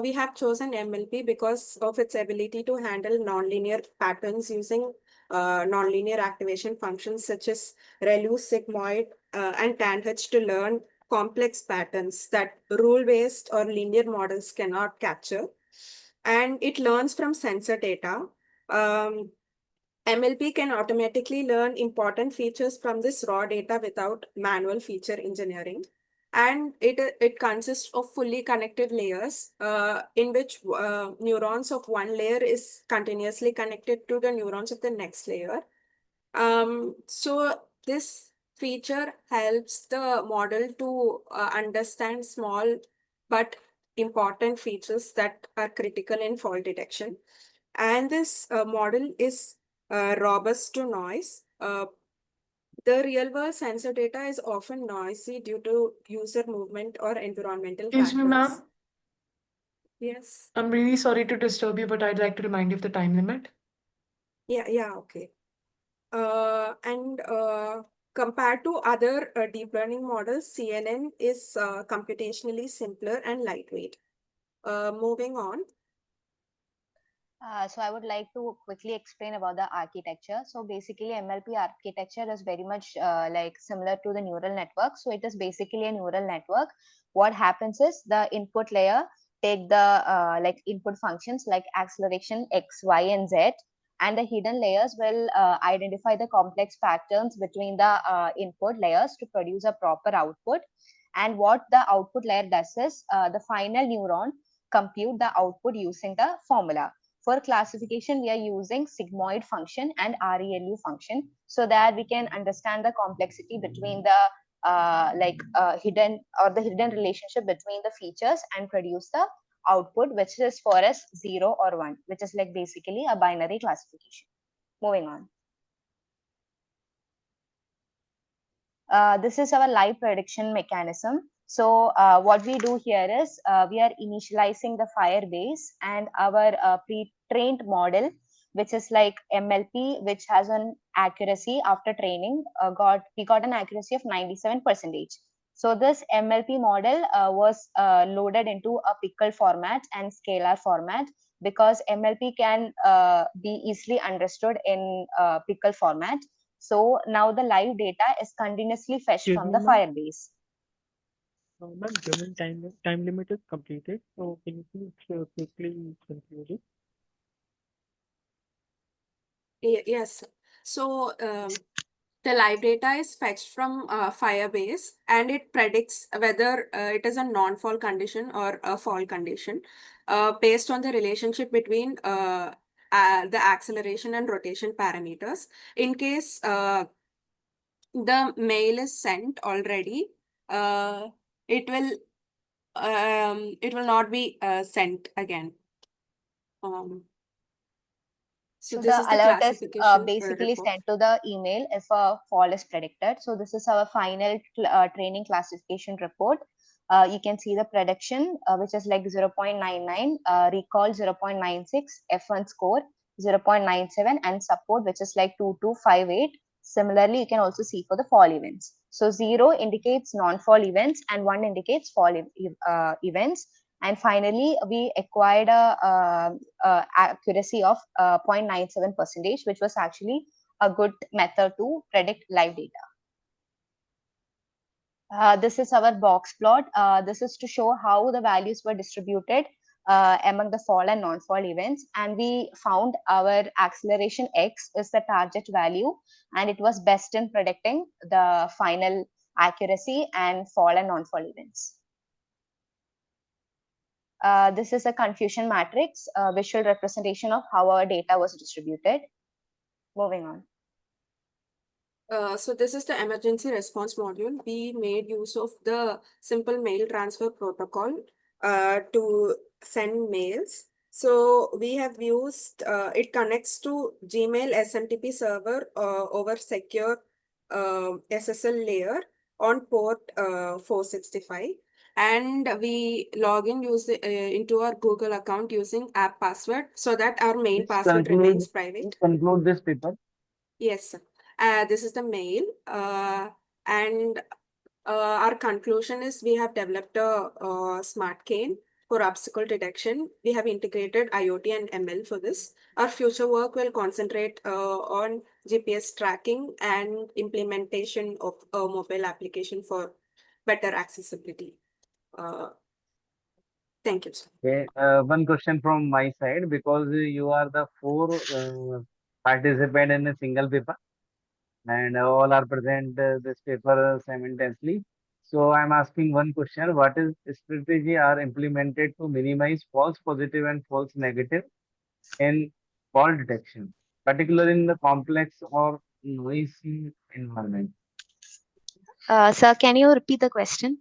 we have chosen MLP because of its ability to handle nonlinear patterns using nonlinear activation functions such as ReLU, sigmoid, and tanh to learn complex patterns that rule-based or linear models cannot capture. And it learns from sensor data. Um, MLP can automatically learn important features from this raw data without manual feature engineering. And it consists of fully connected layers in which neurons of one layer is continuously connected to the neurons of the next layer. So this feature helps the model to understand small but important features that are critical in fault detection. And this model is robust to noise. The real world sensor data is often noisy due to user movement or environmental Excuse me, factors. ma'am. Yes. I'm really sorry to disturb you, but I'd like to remind you of the time limit. Yeah, okay. And compared to other deep learning models, CNN is computationally simpler and lightweight. Moving on. So I would like to quickly explain about the architecture. So basically, MLP architecture is very much like similar to the neural network. So it is basically a neural network. What happens is the input layer take the like input functions like acceleration x, y, and z, and the hidden layers will identify the complex patterns between the input layers to produce a proper output. And what the output layer does is the final neuron compute the output using the formula. For classification, we are using sigmoid function and ReLU function so that we can understand the complexity between the hidden or the hidden relationship between the features and produce the output, which is for us 0 or 1, which is like basically a binary classification. Moving on. This is our live prediction mechanism. So what we do here is we are initializing the Firebase and our pre-trained model, which is like MLP, which has an accuracy after training, we got an accuracy of 97%. So this MLP model was loaded into a pickle format and scalar format because MLP can be easily understood in pickle format. So now the live data is continuously fetched Excuse from me, the ma'am. Firebase. Ma'am, given time limit is completed, so can you please quickly conclude it? Yes. So the live data is fetched from Firebase and it predicts whether it is a non-fall condition or a fall condition based on the relationship between the acceleration and rotation parameters. In case the mail is sent already, uh, it will not be sent again. So So this the is the alert is classification for basically report. sent to the email if a fall is predicted. So this is our final training classification report. You can see the prediction, which is like 0.99, recall 0.96, F1 score 0.97, and support, which is like 2258. Similarly, you can also see for the fall events. So 0 indicates non-fall events and 1 indicates fall events. And finally, we acquired a accuracy of 0.97%, which was actually a good method to predict live data. This is our box plot. This is to show how the values were distributed among the fall and non-fall events. And we found our acceleration X is the target value, and it was best in predicting the final accuracy and fall and non-fall events. This is a confusion matrix, a visual representation of how our data was distributed. Moving on. So this is the emergency response module. We made use of the simple mail transfer protocol to send mails. So we have used, it connects to Gmail SMTP server over secure SSL layer on port 465. And we log in into our Google account using app password so that our main Please password remains private. conclude this paper. Yes, sir. This is the mail, and our conclusion is we have developed a smart cane for obstacle detection. We have integrated IoT and ML for this. Our future work will concentrate on GPS tracking and implementation of a mobile application for better accessibility. Uh, Thank you, sir. Okay, one question from my side because you are the four participant in a single paper and all are present this paper simultaneously. So I'm asking one question: what is strategy are implemented to minimize false positive and false negative in fault detection, particularly in the complex or noisy environment? Sir, can you repeat the question?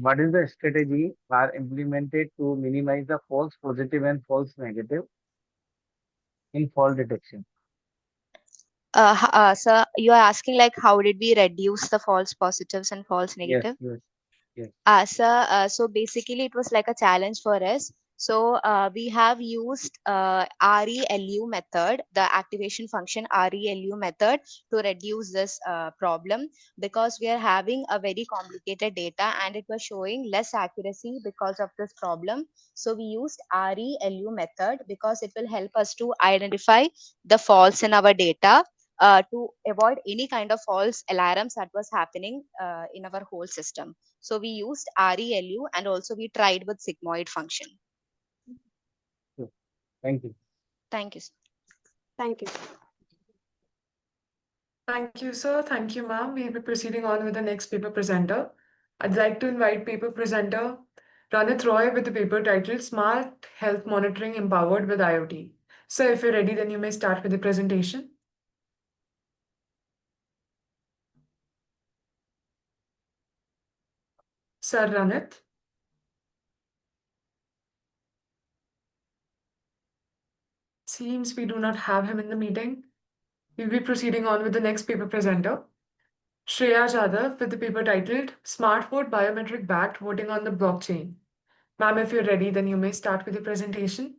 What is the strategy are implemented to minimize the false positive and false negative in fault detection? Sir, you are asking like how did we reduce the false positives and false Yes, negative? yes, yes. So basically it was like a challenge for us. So we have used ReLU method, the activation function ReLU method, to reduce this problem because we are having a very complicated data and it was showing less accuracy because of this problem. So we used ReLU method because it will help us to identify the faults in our data to avoid any kind of false alarms that was happening in our whole system. So we used RELU, and also we tried with sigmoid function. Sure. Thank you. Thank you, sir. Thank you, sir. Thank you, sir. Thank you, ma'am. We'll be proceeding on with the next paper presenter. I'd like to invite paper presenter Ranit Roy with the paper titled Smart Health Monitoring Empowered with IoT. Sir, if you're ready, then you may start with the presentation. Sir Ranit. Seems we do not have him in the meeting. We'll be proceeding on with the next paper presenter. Shreya Jadhav with the paper titled Smart Vote Biometric Backed Voting on the Blockchain. Ma'am, if you're ready, then you may start with the presentation.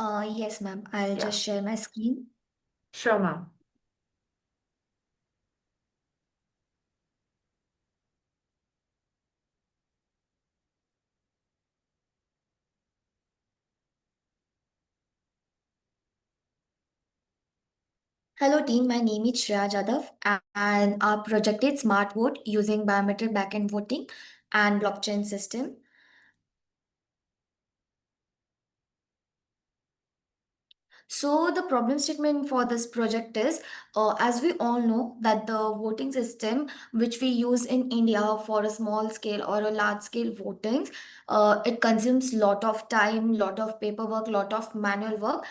Yes, ma'am. I'll Yeah. just share my screen. Sure, ma'am. Hello, team. My name is Shreya Jadhav, and our project is Smart Vote using biometric backend voting and blockchain system. So the problem statement for this project is, as we all know, that the voting system which we use in India for a small scale or a large scale votings, it consumes lot of time, lot of paperwork, lot of manual work,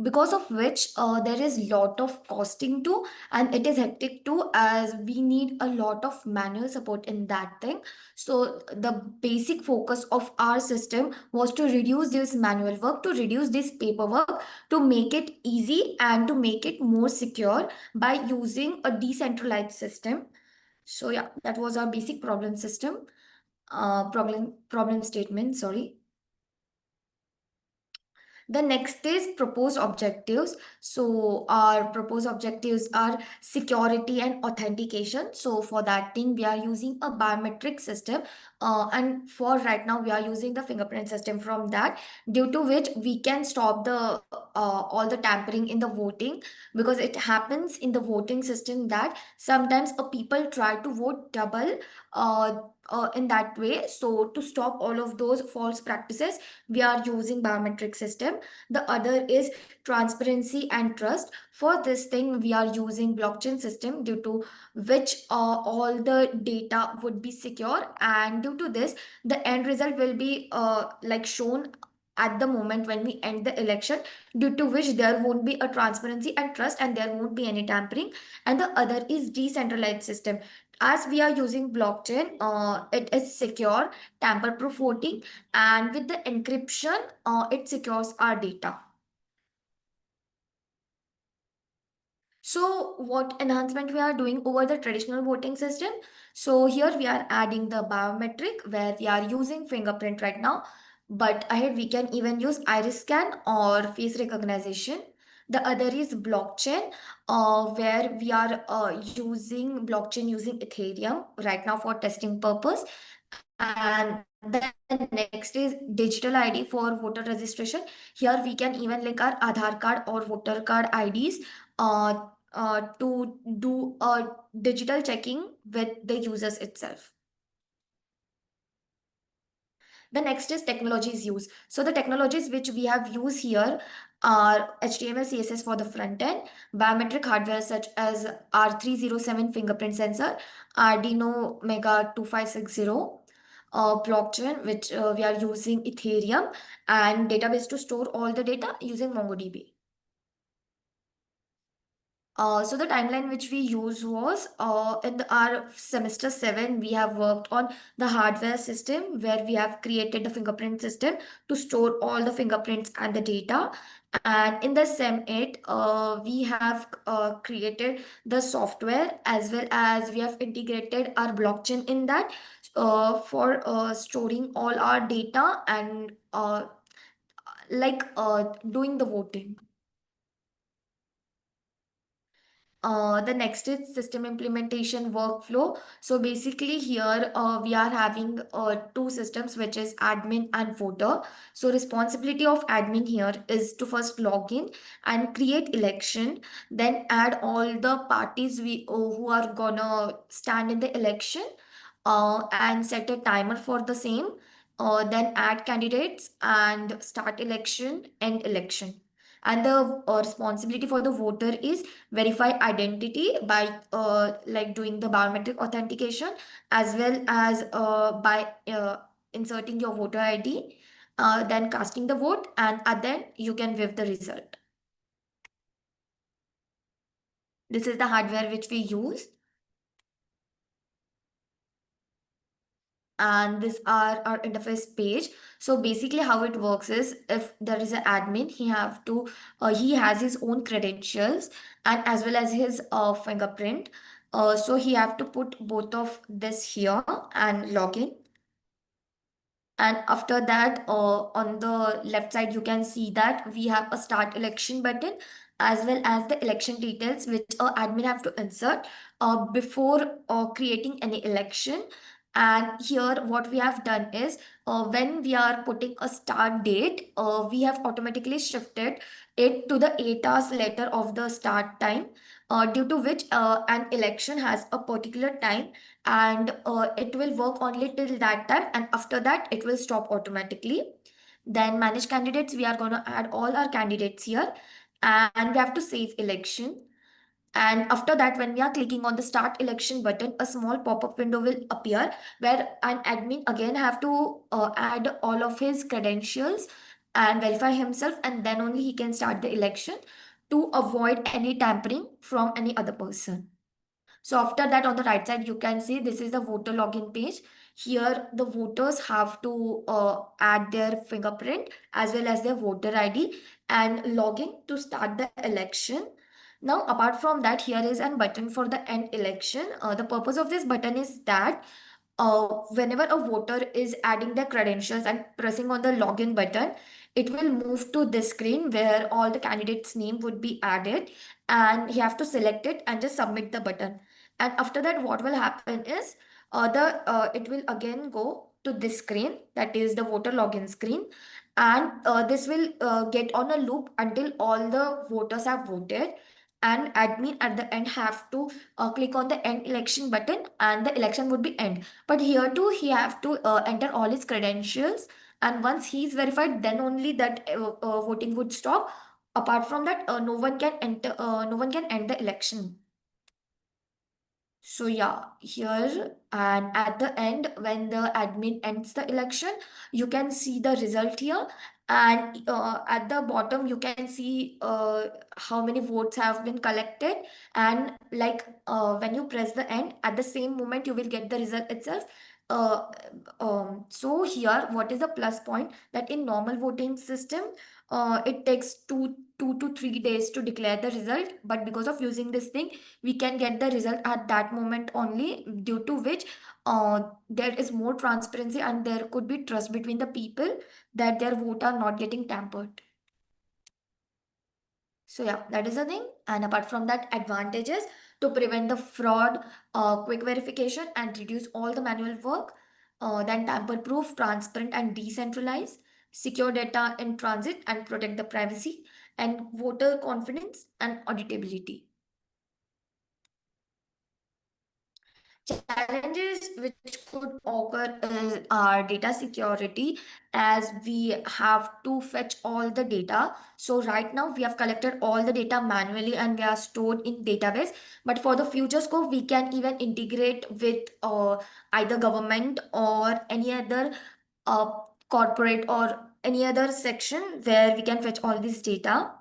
because of which there is lot of costing too, and it is hectic too, as we need a lot of manual support in that thing. So the basic focus of our system was to reduce this manual work, to reduce this paperwork, to make it easy and to make it more secure by using a decentralized system. So yeah, that was our basic problem system, problem statement, sorry. The next is proposed objectives. So our proposed objectives are security and authentication. So for that thing, we are using a biometric system. And for right now, we are using the fingerprint system from that, due to which we can stop the all the tampering in the voting, because it happens in the voting system that sometimes a people try to vote double in that way. So to stop all of those false practices, we are using biometric system. The other is transparency and trust. For this thing, we are using blockchain system, due to which all the data would be secure, and due to this, the end result will be like shown at the moment when we end the election, due to which there won't be a transparency and trust, and there won't be any tampering. And the other is decentralized system. As we are using blockchain, it is secure, tamper proof voting, and with the encryption, it secures our data. So what enhancement we are doing over the traditional voting system? So here we are adding the biometric, where we are using fingerprint right now, but ahead we can even use iris scan or face recognition. The other is blockchain, where we are using blockchain using Ethereum right now for testing purpose. And then next is digital ID for voter registration. Here we can even link our Aadhaar card or voter card IDs to do a digital checking with the users itself. The next is technologies used. So the technologies which we have used here are HTML, CSS for the front end, biometric hardware such as R307 fingerprint sensor, Arduino Mega 2560, blockchain, which we are using Ethereum, and database to store all the data using MongoDB. So the timeline which we used was our semester 7, we have worked on the hardware system, where we have created the fingerprint system to store all the fingerprints and the data. And in the sem 8, we have created the software, as well as we have integrated our blockchain in that, for storing all our data and doing the voting. The next is system implementation workflow. So basically here we are having two systems, which is admin and voter. So responsibility of admin here is to first log in and create election, then add all the parties who are gonna stand in the election, and set a timer for the same. Then add candidates and start election, end election. And the responsibility for the voter is verify identity by like doing the biometric authentication, as well as by inserting your voter ID, then casting the vote, and then you can view the result. This is the hardware which we use. And this are our interface page. So basically how it works is, if there is an admin, he has his own credentials and as well as his fingerprint. So he have to put both of this here and log in. And after that, on the left side, you can see that we have a start election button, as well as the election details, which admin have to insert before creating any election. And here what we have done is, when we are putting a start date, we have automatically shifted it to the 8 hours later of the start time, due to which an election has a particular time, and it will work only till that time, and after that it will stop automatically. Then manage candidates, we are going to add all our candidates here, and we have to save election. And after that, when we are clicking on the start election button, a small pop-up window will appear where an admin again have to add all of his credentials and verify himself, and then only he can start the election, to avoid any tampering from any other person. So after that, on the right side, you can see this is the voter login page. Here, the voters have to add their fingerprint as well as their voter ID and log in to start the election. Now, apart from that, here is a button for the end election. The purpose of this button is that whenever a voter is adding their credentials and pressing on the login button, it will move to this screen where all the candidates' name would be added, and you have to select it and just submit the button. And after that, what will happen is, the it will again go to this screen, that is the voter login screen, and this will get on a loop until all the voters have voted, and admin at the end have to click on the end election button, and the election would be end. But here too, he have to enter all his credentials, and once he is verified, then only that voting would stop. Apart from that, no one can end the election. So yeah, here and at the end, when the admin ends the election, you can see the result here. And at the bottom, you can see how many votes have been collected. And like when you press the end, at the same moment, you will get the result itself. Uh, so here, what is the plus point? That in normal voting system, it takes two to 3 days to declare the result. But because of using this thing, we can get the result at that moment only, due to which there is more transparency and there could be trust between the people that their vote are not getting tampered. So yeah, that is the thing. And apart from that, advantages to prevent the fraud, quick verification and reduce all the manual work, then tamper proof, transparent and decentralized, secure data in transit and protect the privacy, and voter confidence and auditability. Challenges which could occur are data security, as we have to fetch all the data. So right now we have collected all the data manually and we are stored in database. But for the future scope, we can even integrate with either government or any other uh, corporate or any other section where we can fetch all this data.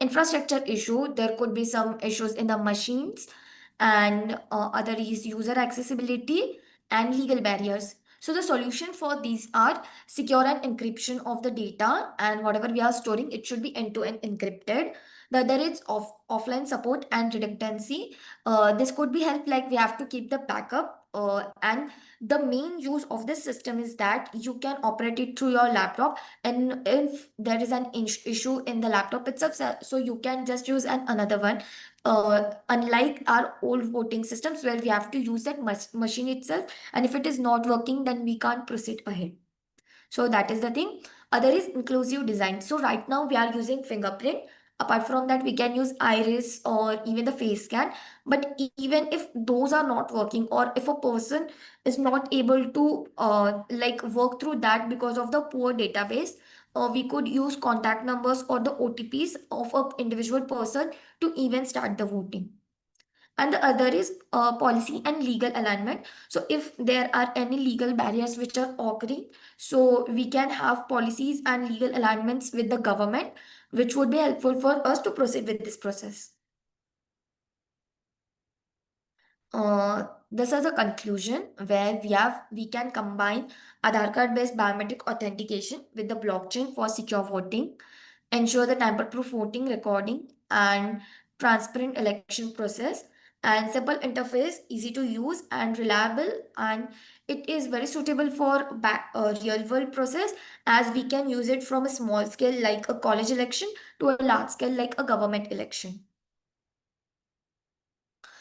Infrastructure issue, there could be some issues in the machines, and other is user accessibility and legal barriers. So the solution for these are secure and encryption of the data, and whatever we are storing, it should be end-to-end encrypted. The other is offline support and redundancy. This could be helped, like we have to keep the backup, and the main use of this system is that you can operate it through your laptop, and if there is an issue in the laptop itself, so you can just use another one unlike our old voting systems where we have to use that machine itself, and if it is not working, then we can't proceed ahead. So that is the thing. Other is inclusive design. So right now we are using fingerprint. Apart from that, we can use iris or even the face scan. But even if those are not working, or if a person is not able to like work through that because of the poor database, we could use contact numbers or the OTPs of an individual person to even start the voting. And the other is policy and legal alignment. So if there are any legal barriers which are occurring, so we can have policies and legal alignments with the government, which would be helpful for us to proceed with this process. This is a conclusion where we can combine Aadhaar card based biometric authentication with the blockchain for secure voting, ensure the tamper-proof voting recording and transparent election process, and simple interface, easy to use and reliable, and it is very suitable for real world process, as we can use it from a small scale like a college election to a large scale like a government election.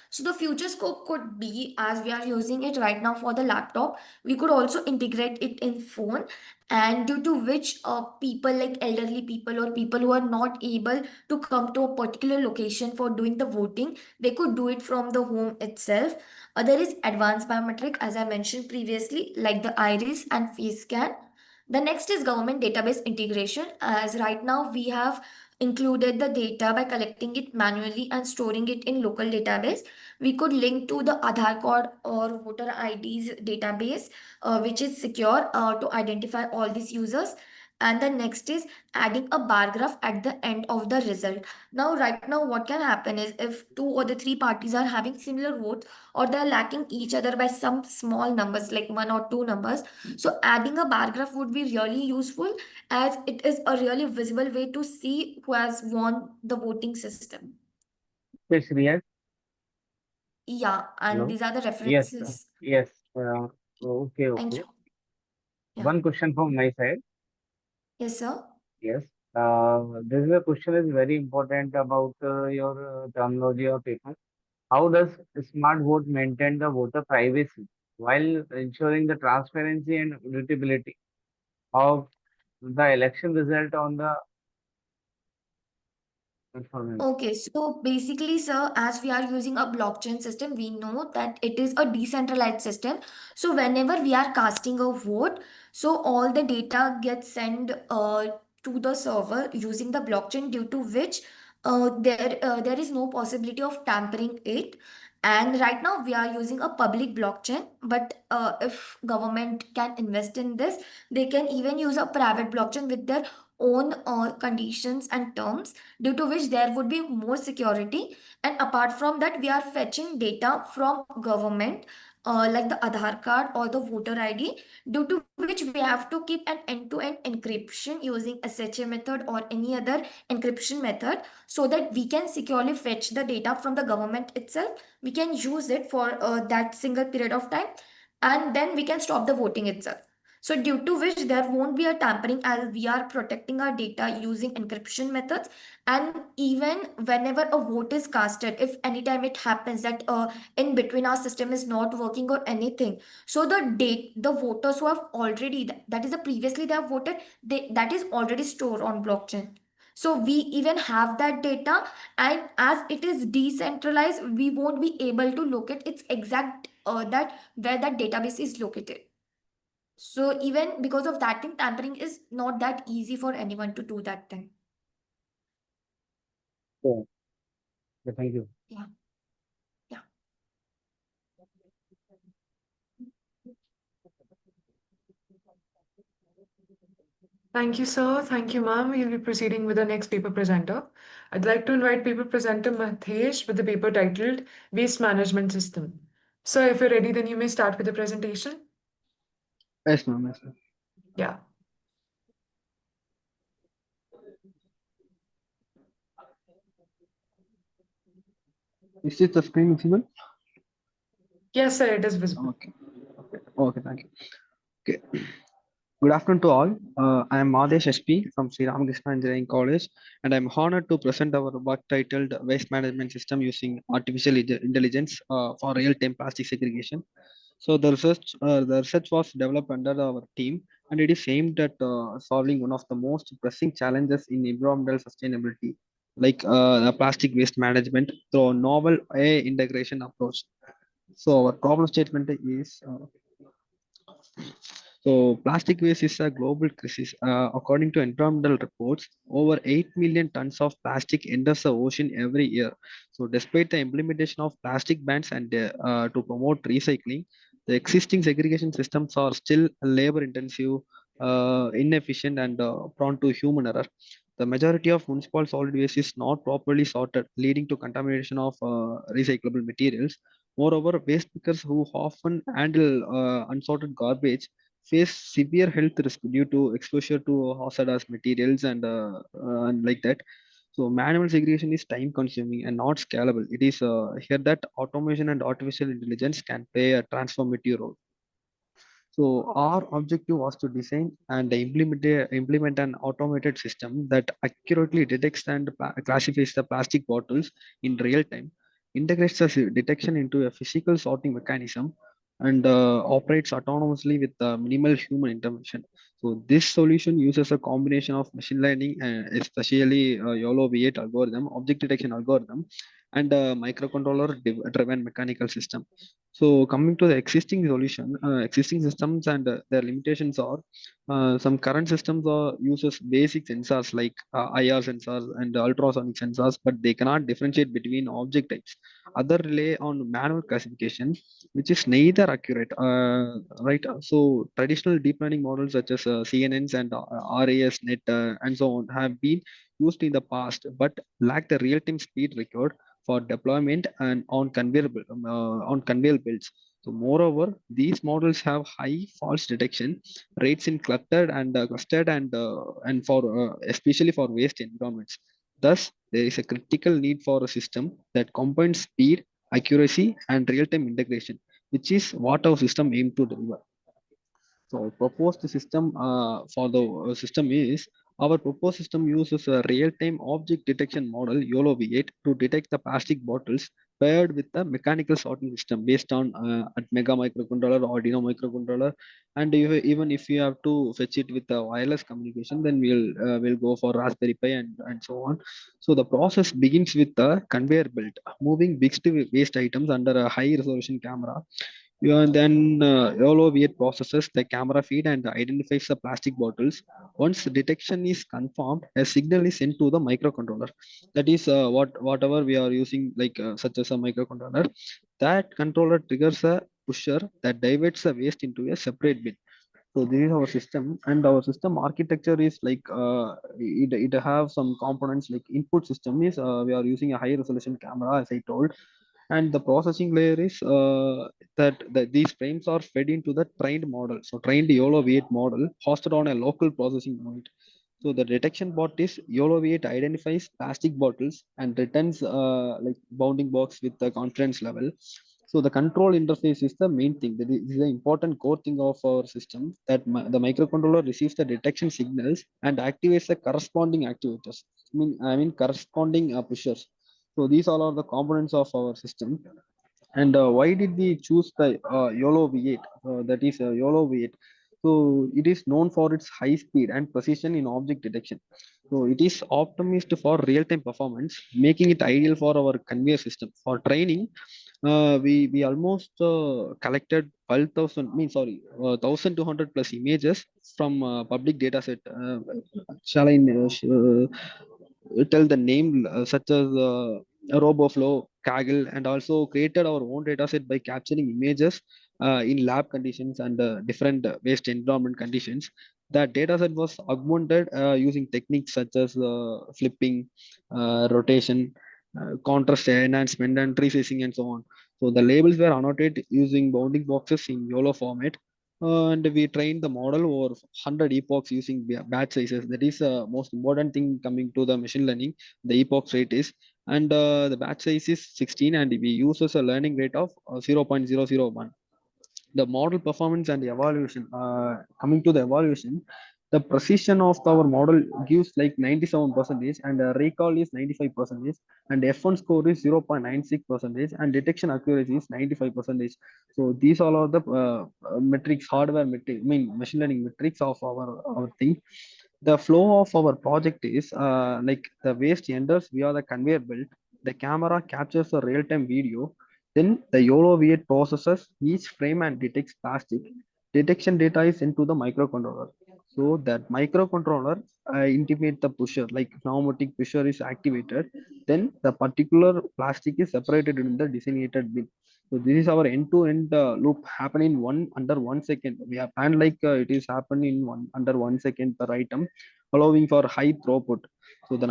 So the future scope could be, as we are using it right now for the laptop, we could also integrate it in phone, and due to which people like elderly people or people who are not able to come to a particular location for doing the voting, they could do it from the home itself. There is advanced biometric, as I mentioned previously, like the iris and face scan. The next is government database integration, as right now we have included the data by collecting it manually and storing it in local database. We could link to the Aadhaar card or voter IDs database, which is secure to identify all these users. And the next is adding a bar graph at the end of the result. Now, right now, what can happen is if two or the three parties are having similar votes, or they're lacking each other by some small numbers, like one or two numbers, so adding a bar graph would be really useful, as it is a really visible way to see who has won the voting system. Yes, Riya. Yeah, and Hello. these are the Yes. references. Yes. Okay. Thank Okay. you. Yeah. One question from my side. Yes, sir. Yes. This is a question is very important about your terminology or paper. How does smart vote maintain the voter privacy while ensuring the transparency and auditability of the election result on the information? Okay, so basically, sir, as we are using a blockchain system, we know that it is a decentralized system. So whenever we are casting a vote, so all the data gets sent to the server using the blockchain, due to which there is no possibility of tampering it. And right now we are using a public blockchain, but if government can invest in this, they can even use a private blockchain with their own conditions and terms, due to which there would be more security. And apart from that, we are fetching data from government, like the Aadhaar card or the voter ID, due to which we have to keep an end-to-end encryption using SHA method or any other encryption method, so that we can securely fetch the data from the government itself. We can use it for that single period of time, and then we can stop the voting itself. So due to which there won't be a tampering, as we are protecting our data using encryption methods. And even whenever a vote is casted, if anytime it happens that in between our system is not working or anything, so the voters who have already, that is the previously they have voted, that is already stored on blockchain. So we even have that data, and as it is decentralized, we won't be able to locate its exact that where that database is located. So even because of that thing, tampering is not that easy for anyone to do that thing. So, thank you. Yeah. Yeah. Thank you, sir. Thank you, ma'am. We'll be proceeding with the next paper presenter. I'd like to invite paper presenter Mathesh with the paper titled Waste Management System. So if you're ready, then you may start with the presentation. Yes, ma'am. Yes, ma'am. Yeah. Is it the screen visible? Yes, sir, it is visible. Okay. Okay. Okay. Thank you. Okay. Good afternoon to all. I am Madesh SP from Sri Ramakrishna Engineering College, and I'm honored to present our work titled Waste Management System Using Artificial Intelligence for Real-Time Plastic Segregation. So the research was developed under our team, and it is aimed at solving one of the most pressing challenges in environmental sustainability, like the plastic waste management through a novel AI integration approach. So our problem statement is plastic waste is a global crisis. According to environmental reports, over 8 million tons of plastic enters the ocean every year. So, despite the implementation of plastic bans and to promote recycling, the existing segregation systems are still labor intensive, inefficient, and prone to human error. The majority of municipal solid waste is not properly sorted, leading to contamination of recyclable materials. Moreover, waste pickers who often handle unsorted garbage face severe health risk due to exposure to hazardous materials and like that. So manual segregation is time consuming and not scalable. It is here that automation and artificial intelligence can play a transformative role. So our objective was to design and implement an automated system that accurately detects and classifies the plastic bottles in real time, integrates the detection into a physical sorting mechanism, and operates autonomously with minimal human intervention. So this solution uses a combination of machine learning, especially YOLO V8 algorithm, object detection algorithm, and microcontroller driven mechanical system. So coming to the existing solution, existing systems and their limitations are some current systems are uses basic sensors like IR sensors and ultrasonic sensors, but they cannot differentiate between object types. Other rely on manual classification, which is neither accurate. Right. So traditional deep learning models such as CNNs and RASNet and so on have been used in the past, but lack the real-time speed required for deployment and on conveyor belts. So moreover, these models have high false detection rates in clustered and for especially for waste environments. Thus, there is a critical need for a system that combines speed, accuracy, and real-time integration, which is what our system aims to deliver. So proposed system for the system is our proposed system uses a real-time object detection model YOLO V8 to detect the plastic bottles paired with the mechanical sorting system based on at Mega microcontroller or Arduino microcontroller. And even if you have to fetch it with a wireless communication, then we'll go for Raspberry Pi and so on. So the process begins with the conveyor belt, moving mixed waste items under a high resolution camera. Yeah, and then YOLO V8 processes the camera feed and identifies the plastic bottles. Once detection is confirmed, a signal is sent to the microcontroller. That is whatever we are using, like such as a microcontroller. That controller triggers a pusher that diverts the waste into a separate bin. So this is our system, and our system architecture is like it have some components like input system is we are using a high resolution camera as I told, and the processing layer is that these frames are fed into the trained model. So trained YOLO V8 model hosted on a local processing unit. So the detection bot is YOLO V8 identifies plastic bottles and returns like bounding box with the confidence level. So the control interface is the main thing. That is the important core thing of our system. That the microcontroller receives the detection signals and activates the corresponding actuators. I mean corresponding pushers. So these all are the components of our system. And why did we choose the YOLO V8? That is YOLO V8. So it is known for its high speed and precision in object detection. So it is optimized for real-time performance, making it ideal for our conveyor system. For training, we almost collected 12,000, 1,200 plus images from public data set. Shall I tell the name such as RoboFlow, Kaggle, and also created our own dataset by capturing images in lab conditions and different waste environment conditions. That dataset was augmented using techniques such as flipping, rotation, contrast enhancement, and tracing, and so on. So the labels were annotated using bounding boxes in YOLO format, and we trained the model over 100 epochs using batch sizes. That is the most important thing coming to the machine learning. The epoch rate is, and the batch size is 16, and we use a learning rate of 0.001. The model performance and evaluation. Coming to the evaluation, the precision of our model gives like 97 percentage, and recall is 95 percentage, and F1 score is 0.96 percentage, and detection accuracy is 95 percentage. So these all are the metrics, hardware metric, I mean machine learning metrics of our thing. The flow of our project is like the waste enters via the conveyor belt. The camera captures a real-time video. Then the YOLO V8 processes each frame and detects plastic. Detection data is sent to the microcontroller. So that microcontroller intimate the pusher, like pneumatic pusher is activated. Then the particular plastic is separated in the designated bin. So this is our end-to-end loop happen in one under 1 second. We have planned like it is happen in one under 1 second per item, allowing for high throughput. So the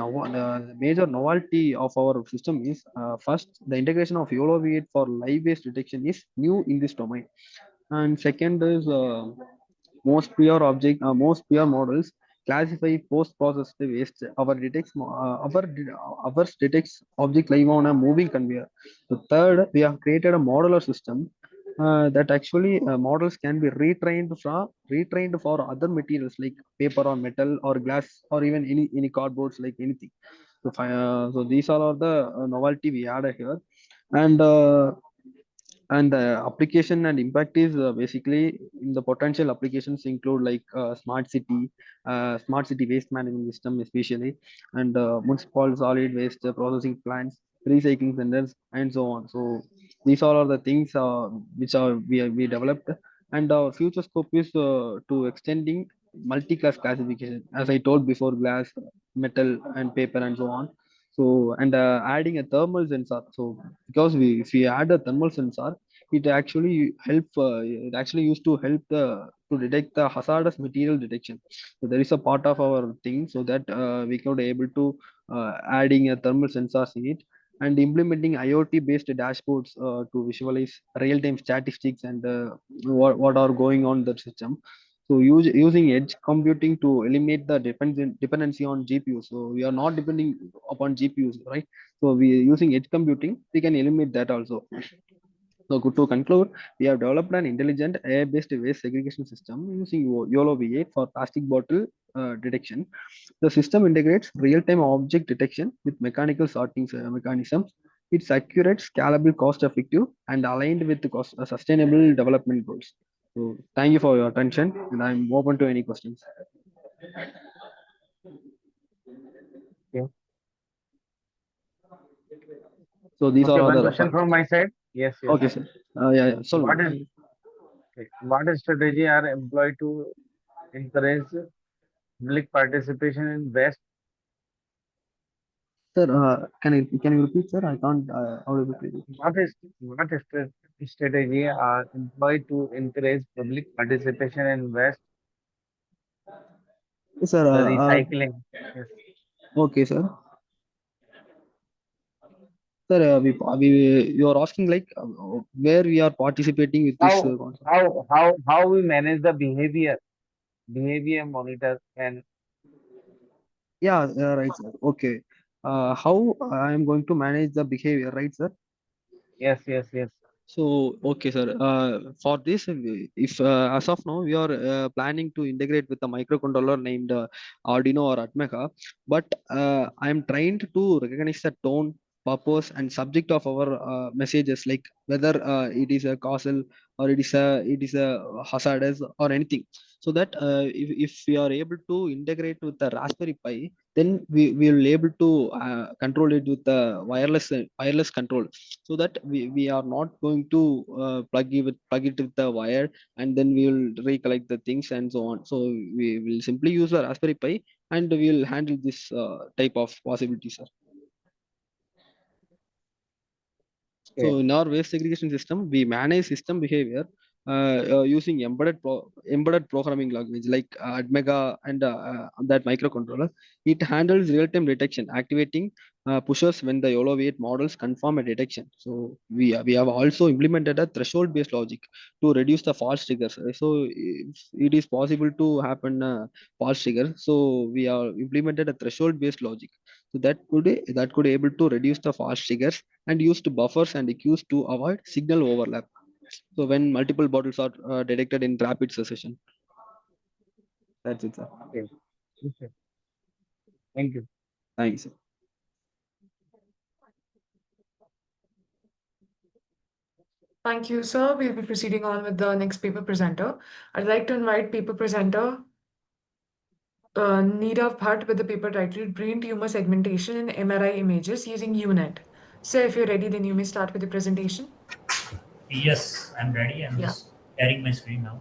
major novelty of our system is first the integration of YOLO V8 for live waste detection is new in this domain, and second is most pure models classify post-processed waste. Ours detects object live on a moving conveyor. The third, we have created a modular system that actually models can be retrained for other materials like paper or metal or glass or even any cardboards like anything. So these all are the novelty we added here, and the application and impact is basically in the potential applications include like smart city waste management system especially, and municipal solid waste processing plants, recycling centers, and so on. So these all are the things which are we developed, and our future scope is to extending multi-class classification, as I told before, glass, metal, and paper, and so on. So and adding a thermal sensor. So because if we add a thermal sensor, it actually used to help the to detect the hazardous material detection. So there is a part of our thing, so that we could able to adding a thermal sensors in it, and implementing IoT based dashboards to visualize real time statistics and what are going on the system. So using edge computing to eliminate the dependency on GPU. So we are not depending upon GPUs, right? So we using edge computing, we can eliminate that also. So to conclude, we have developed an intelligent AI-based waste segregation system using YOLO V8 for plastic bottle detection. The system integrates real-time object detection with mechanical sorting mechanisms. It's accurate, scalable, cost-effective, and aligned with the sustainable development goals. So thank you for your attention, and I'm open to any questions. Okay. So these Okay, are all one the question reference. from my side. Yes, yes. Okay, sir. Yeah, yeah. So, What is what strategy are employed to encourage public participation in waste? sir, can you repeat, sir? I can't audible. What strategy are employed to encourage public participation in waste, Sir, the recycling? Yes. okay, sir. Sir, you are asking like where we are participating with this How concept. how we manage the behavior monitor and Yeah, right, sir. Okay. How I am going to manage the behavior, right, sir? yes, yes, yes. So, okay, sir. For this, if as of now we are planning to integrate with a microcontroller named Arduino or Atmega, but I am trained to recognize the tone, purpose, and subject of our messages, like whether it is a causal or it is a hazardous or anything. So that if we are able to integrate with the Raspberry Pi, then we will able to control it with the wireless control, so that we are not going to plug it with the wire, and then we will recollect the things and so on. So we will simply use a Raspberry Pi, and we will handle this type of possibilities, sir. So Okay. in our waste segregation system, we manage system behavior using embedded programming language like Admega and that microcontroller. It handles real-time detection, activating pushers when the YOLO V8 models confirm a detection. So we have also implemented a threshold-based logic to reduce the false triggers. So if it is possible to happen false trigger, so we have implemented a threshold-based logic. So that could able to reduce the false triggers and used buffers and queues to avoid signal overlap. So when multiple bottles are detected in rapid succession. That's it, sir. Okay. Okay. Thank you. Thanks, sir. Thank you, sir. We'll be proceeding on with the next paper presenter. I'd like to invite paper presenter Neerav Bhatt with the paper titled Brain Tumor Segmentation in MRI Images using UNet. Sir, if you're ready, then you may start with the presentation. Yes, I'm ready. I'm Yeah. just sharing my screen now.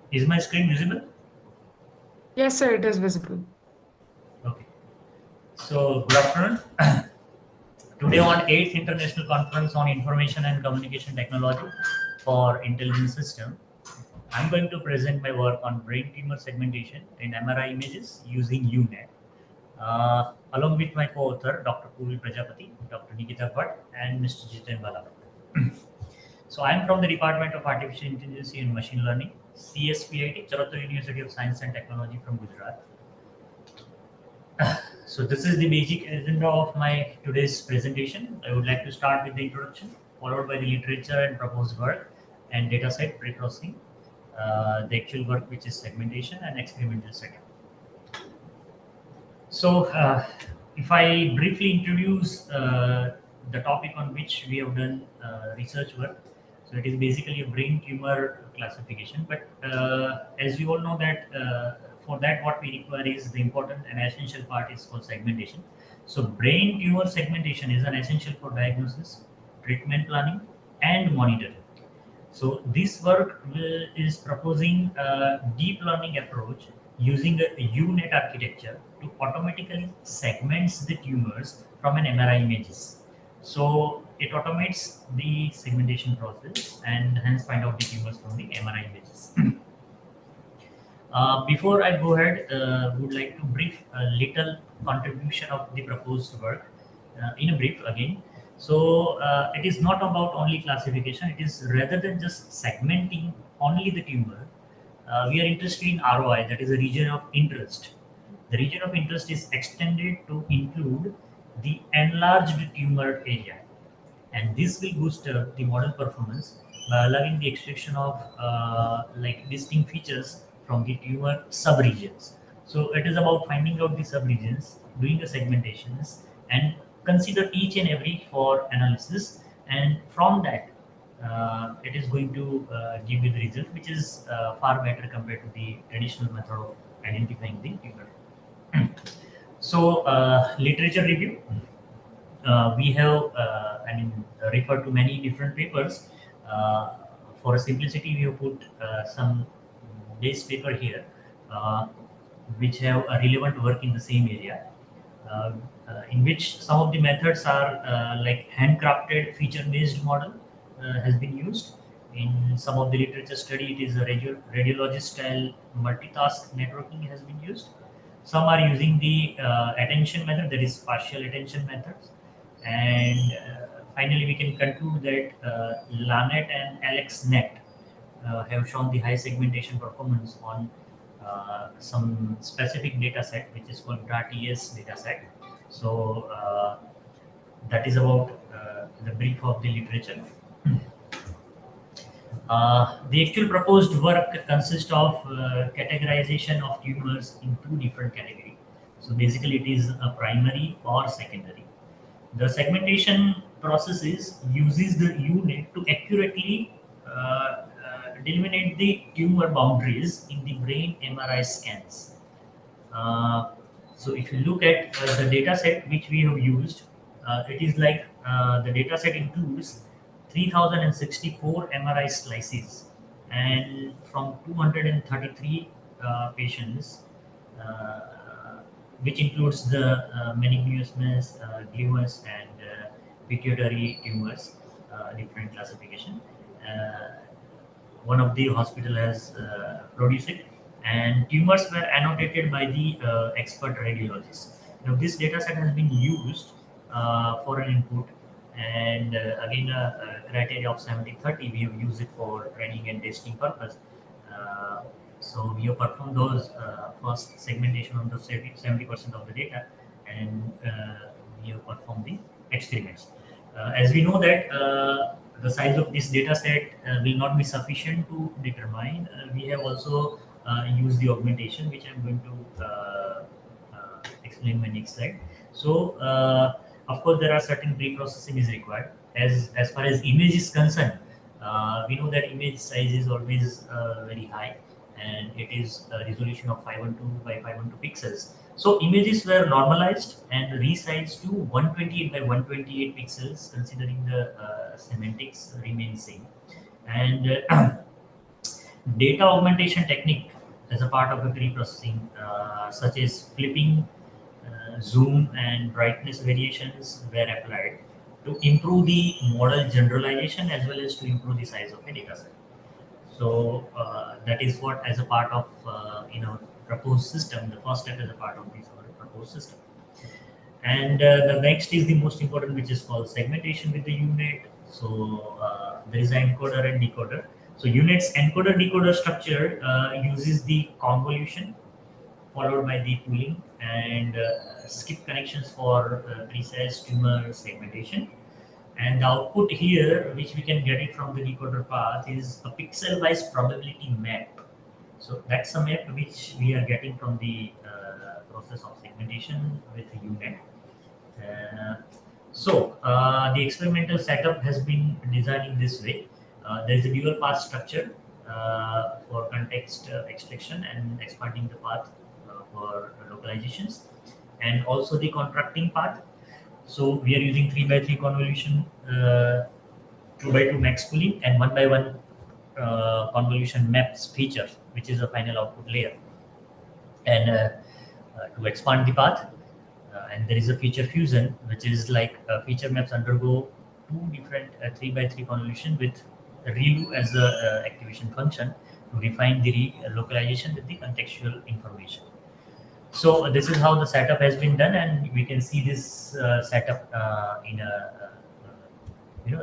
Is my screen visible? Yes, sir, it is visible. Okay. So, good afternoon. Today on 8th International Conference on Information and Communication Technology for Intelligent System, I'm going to present my work on brain tumor segmentation in MRI images using UNet, along with my co-author, Dr. Purvi Prajapati, Dr. Nikita Bhatt, and Mr. Jiten Balavat. So I'm from the Department of Artificial Intelligence and Machine Learning, CSPIT, Charotar University of Science and Technology from Gujarat. So this is the basic agenda of my today's presentation. I would like to start with the introduction, followed by the literature and proposed work, and dataset pre-processing, the actual work which is segmentation and experimental setting. So if I briefly introduce the topic on which we have done research work, so it is basically a brain tumor classification. But as you all know that for that what we require is the important and essential part is called segmentation. So brain tumor segmentation is an essential for diagnosis, treatment planning, and monitoring. So this work is proposing a deep learning approach using a UNet architecture to automatically segments the tumors from an MRI images. So it automates the segmentation process and hence find out the tumors from the MRI images. Before I go ahead, would like to brief a little contribution of the proposed work in a brief again. So it is not about only classification. It is rather than just segmenting only the tumor. We are interested in ROI, that is a region of interest. The region of interest is extended to include the enlarged tumor area, and this will boost the model performance by allowing the extraction of like distinct features from the tumor subregions. So it is about finding out the subregions, doing the segmentations, and consider each and every for analysis, and from that it is going to give you the result which is far better compared to the traditional method of identifying the tumor. So literature review, we have referred to many different papers. For simplicity, we have put some base paper here, uh, which have a relevant work in the same area, uh, in which some of the methods are like handcrafted feature-based model has been used. In some of the literature study, it is a radiologist style multitask networking has been used. Some are using the attention method, that is partial attention methods. And finally, we can conclude that LANET and AlexNet have shown the high segmentation performance on some specific data set, which is called DATES data set. So that is about the brief of the literature. The actual proposed work consists of categorization of tumors in two different categories. So basically, it is a primary or secondary. The segmentation processes uses the UNet to accurately delineate the tumor boundaries in the brain MRI scans. Uh, so if you look at the data set which we have used, it is like the data set includes 3064 MRI slices, and from 233 patients, uh, which includes the meningioma, gliomas, and pituitary tumors, different classification. Uh, One of the hospital has produced it, and tumors were annotated by the expert radiologist. Now this data set has been used for an input, and again criteria of 70/30 we have used it for training and testing purpose. Uh, So we have performed those first segmentation on the 70% of the data, and we have performed the experiments. As we know that the size of this data set will not be sufficient to determine, we have also used the augmentation, which I'm going to explain in my next slide. So, of course, there are certain pre-processing is required. As far as image is concerned, we know that image size is always very high, and it is a resolution of 512 by 512 pixels. So images were normalized and resized to 128 by 128 pixels, considering the semantics remain same. And data augmentation technique as a part of the pre-processing, such as flipping, zoom, and brightness variations were applied to improve the model generalization as well as to improve the size of a data set. So that is what, as a part of proposed system, the first step is a part of this proposed system. And the next is the most important, which is called segmentation with the unit. So there is an encoder and decoder. So units encoder decoder structure uses the convolution followed by the pooling and skip connections for precise tumor segmentation. And the output here, which we can get it from the decoder path, is a pixel-wise probability map. So that's a map which we are getting from the process of segmentation with the unit. The experimental setup has been designed in this way. There is a dual path structure for context extraction and expanding the path for localizations, and also the contracting path. So we are using 3 by 3 convolution, 2 by 2 max pooling, and 1 by 1 convolution maps features, which is a final output layer. And to expand the path, and there is a feature fusion, which is like feature maps undergo two different 3 by 3 convolution with ReLU as a activation function to refine the localization with the contextual information. So this is how the setup has been done, and we can see this setup in a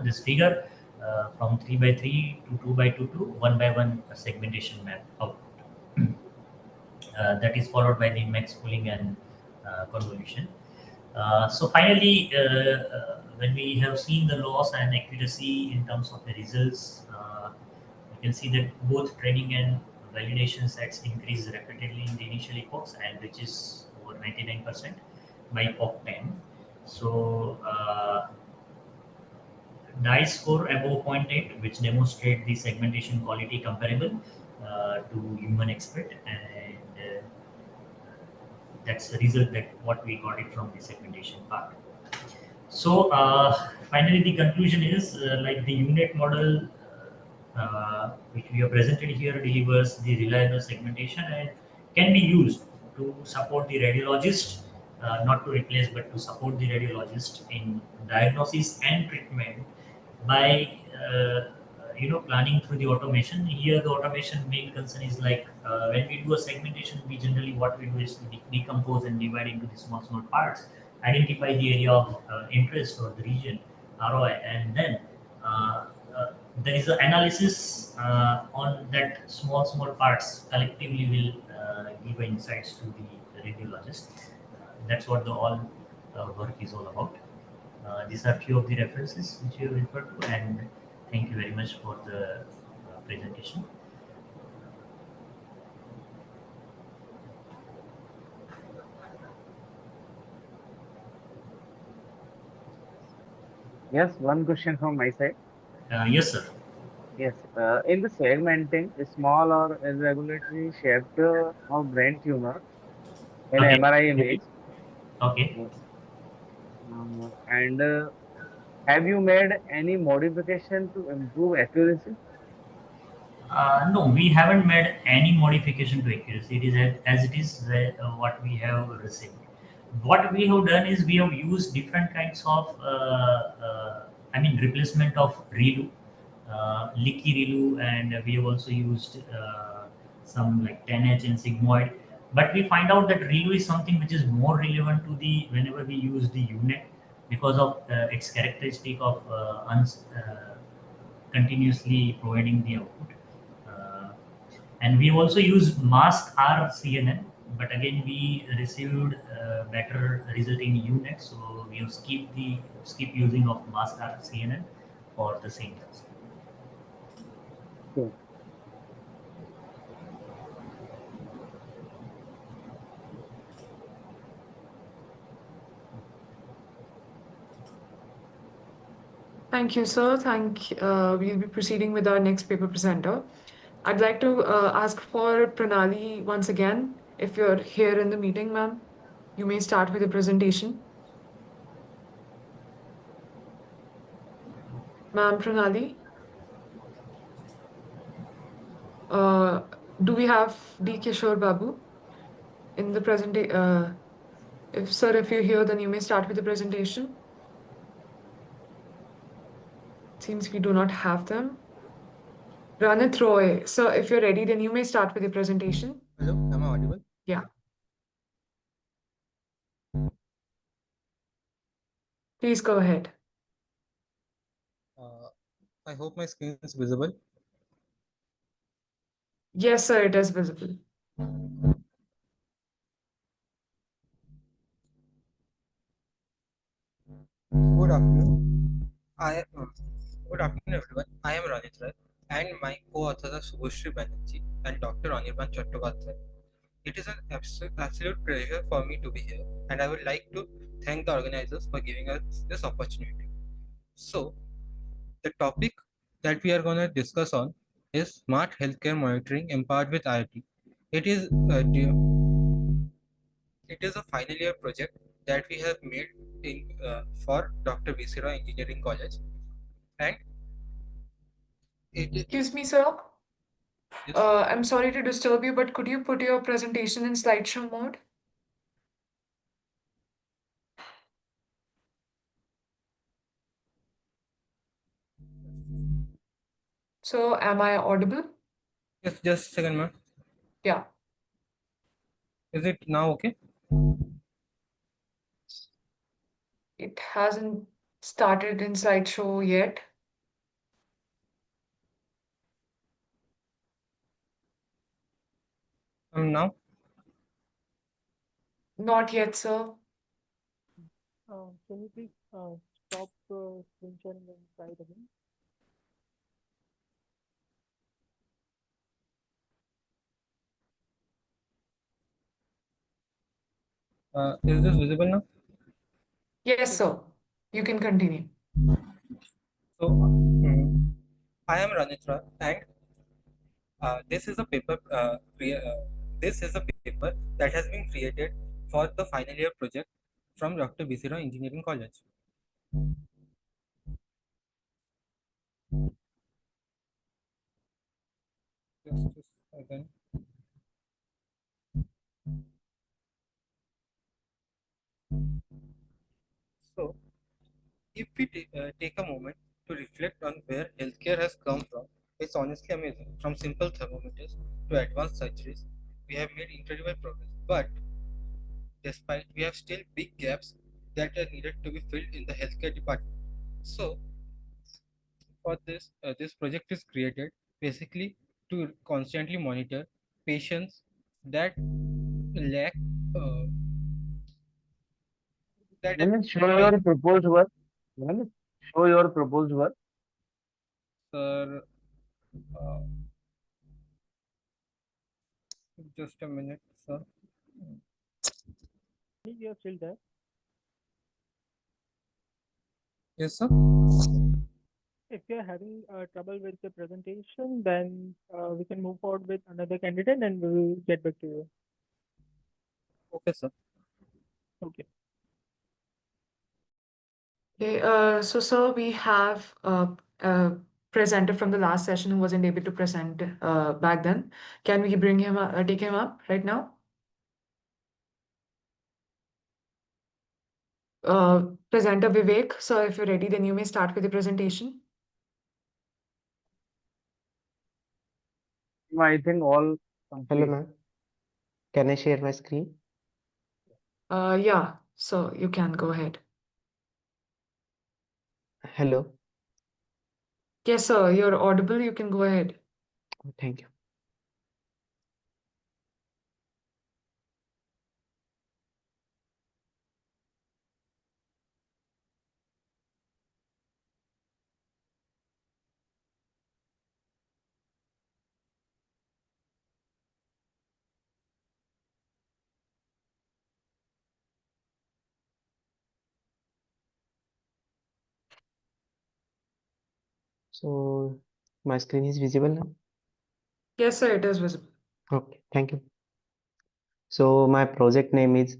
this figure from 3 by 3 to 2 by 2 to 1 by 1 segmentation map output. That is followed by the max pooling and convolution. So finally, when we have seen the loss and accuracy in terms of the results, you can see that both training and validation sets increase rapidly in the initial epochs and which is over 99% by epoch 10. So die score above 0.8, which demonstrate the segmentation quality comparable to human expert, and that's the result that what we got it from the segmentation part. So finally, the conclusion is like the unit model which we have presented here delivers the reliable segmentation and can be used to support the radiologist, not to replace but to support the radiologist in diagnosis and treatment by planning through the automation. Here the automation main concern is like when we do a segmentation, we generally what we do is to decompose and divide into the small parts, identify the area of interest or the region ROI, and then uh, there is an analysis on that small parts collectively will give insights to the radiologist. That's what the all work is all about. These are few of the references which you referred to, and thank you very much for the presentation. Yes, one question from my side. Yes, sir. Yes, in the segmenting, a small or irregularly shaped of brain tumor in Okay. MRI image. Okay. Yes. And have you made any modification to improve accuracy? No, we haven't made any modification to accuracy. It is as it is what we have received. What we have done is we have used different kinds of, replacement of ReLU, leaky ReLU, and we have also used some like 10H and sigmoid. But we find out that ReLU is something which is more relevant to the whenever we use the unit because of its characteristic of continuously providing the output. Uh, And we also use mask R CNN, but again we received better result in UNet, so we have skip using of mask R CNN for the same task. Okay. Thank you, sir. We'll be proceeding with our next paper presenter. I'd like to ask for Pranali once again. If you're here in the meeting, ma'am, you may start with the presentation. Ma'am Pranali, do we have D. Kishore Babu in the presentation? If sir, if you're here, then you may start with the presentation. Seems we do not have them. Ranit Roy, sir, if you're ready, then you may start with the presentation. Hello, am I audible? Yeah. Please go ahead. I hope my screen is visible. Yes, sir, it is visible. Good afternoon. Good afternoon, everyone. I am Ranit Rai, and my co-authors are Subhashri Banerjee and Dr. Anirban Chattopadhyay. It is an absolute pleasure for me to be here, and I would like to thank the organizers for giving us this opportunity. So, the topic that we are going to discuss on is smart healthcare monitoring empowered with IoT. It is it is a final year project that we have made for Dr. VC Roy Engineering College, and Excuse me, sir. Yes. I'm sorry to disturb you, but could you put your presentation in slideshow mode? So, am I audible? Yes, just a second, ma'am. Yeah. Is it now okay? It hasn't started in slideshow yet. Now? Not yet, sir. Can you please stop screen sharing and try it again? Is this visible now? Yes, sir. You can continue. So, I am Ranitra, and this is a paper. This is a paper that has been created for the final year project from Dr. B.C. Roy Engineering College. Just a second. So, if we take a moment to reflect on where healthcare has come from, it's honestly amazing. From simple thermometers to advanced surgeries, we have made incredible progress. But despite, we have still big gaps that are needed to be filled in the healthcare department. So, for this, this project is created basically to constantly monitor patients that lack that Can you show your proposed work? Can you show your proposed work? sir. Uh, just a minute, sir. You're still there. Yes, sir. If you're having trouble with the presentation, then we can move forward with another candidate and we will get back to you. Okay, sir. Okay. Okay, so sir, we have a presenter from the last session who wasn't able to present back then. Can we bring him take him up right now? Presenter Vivek, so if you're ready, then you may start with the presentation. I think all Hello, complete. ma'am. Can I share my screen? Yeah, so you can go ahead. Hello. Yes, sir, you're audible. You can go ahead. Thank you. So my screen is visible now? Yes, sir, it is visible. Okay, thank you. So my project name is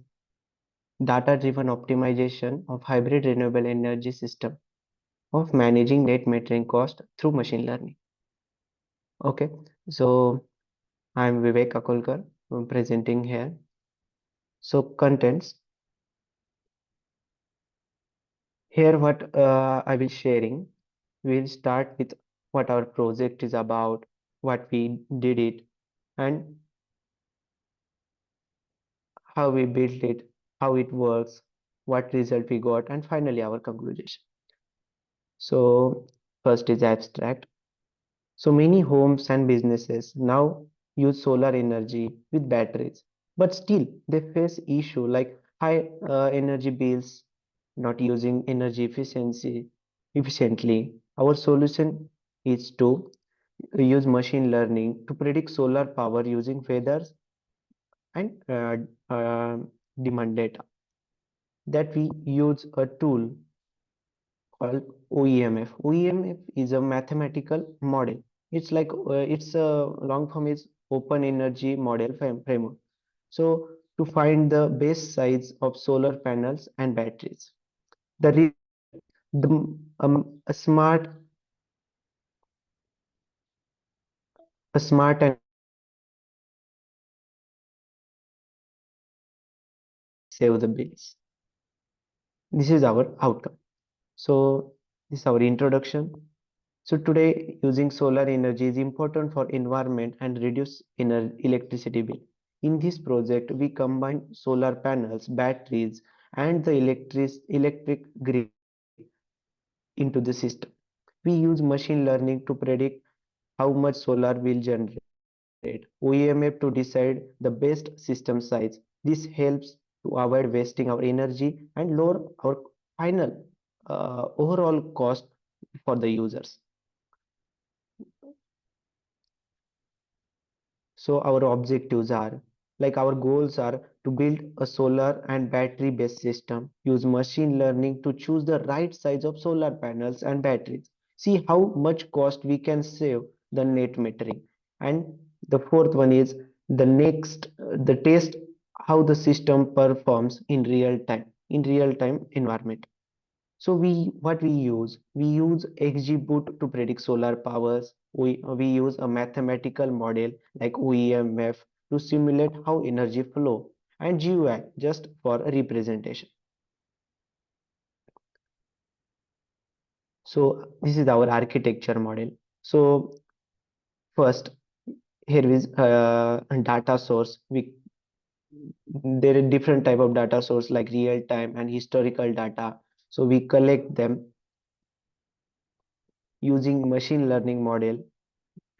Data-Driven Optimization of Hybrid Renewable Energy System of Managing Net Metering Cost through Machine Learning. Okay, so I'm Vivek Akolkar presenting here. So contents. Here what I will sharing. We'll start with what our project is about, what we did it, and how we built it, how it works, what result we got, and finally our conclusion. So first is abstract. So many homes and businesses now use solar energy with batteries, but still they face issue like high energy bills, not using energy efficiency efficiently. Our solution is to use machine learning to predict solar power using weathers and demand data. That we use a tool called OEMF. OEMF is a mathematical model. It's like it's a long form is Open Energy Model Framework. So to find the base size of solar panels and batteries, the result, a smart and save the bills. This is our outcome. So this is our introduction. So today using solar energy is important for environment and reduce electricity bill. In this project, we combine solar panels, batteries, and the electric grid into the system. We use machine learning to predict how much solar will generate, OEMF to decide the best system size. This helps to avoid wasting our energy and lower our final overall cost for the users. So our objectives are like our goals are to build a solar and battery based system, use machine learning to choose the right size of solar panels and batteries, see how much cost we can save the net metering. And the fourth one is the test how the system performs in real time environment. So we use XGBoot to predict solar powers. We use a mathematical model like OEMF to simulate how energy flow and GUI just for a representation. So this is our architecture model. So first here is a data source. There are different type of data source like real time and historical data. So we collect them using machine learning model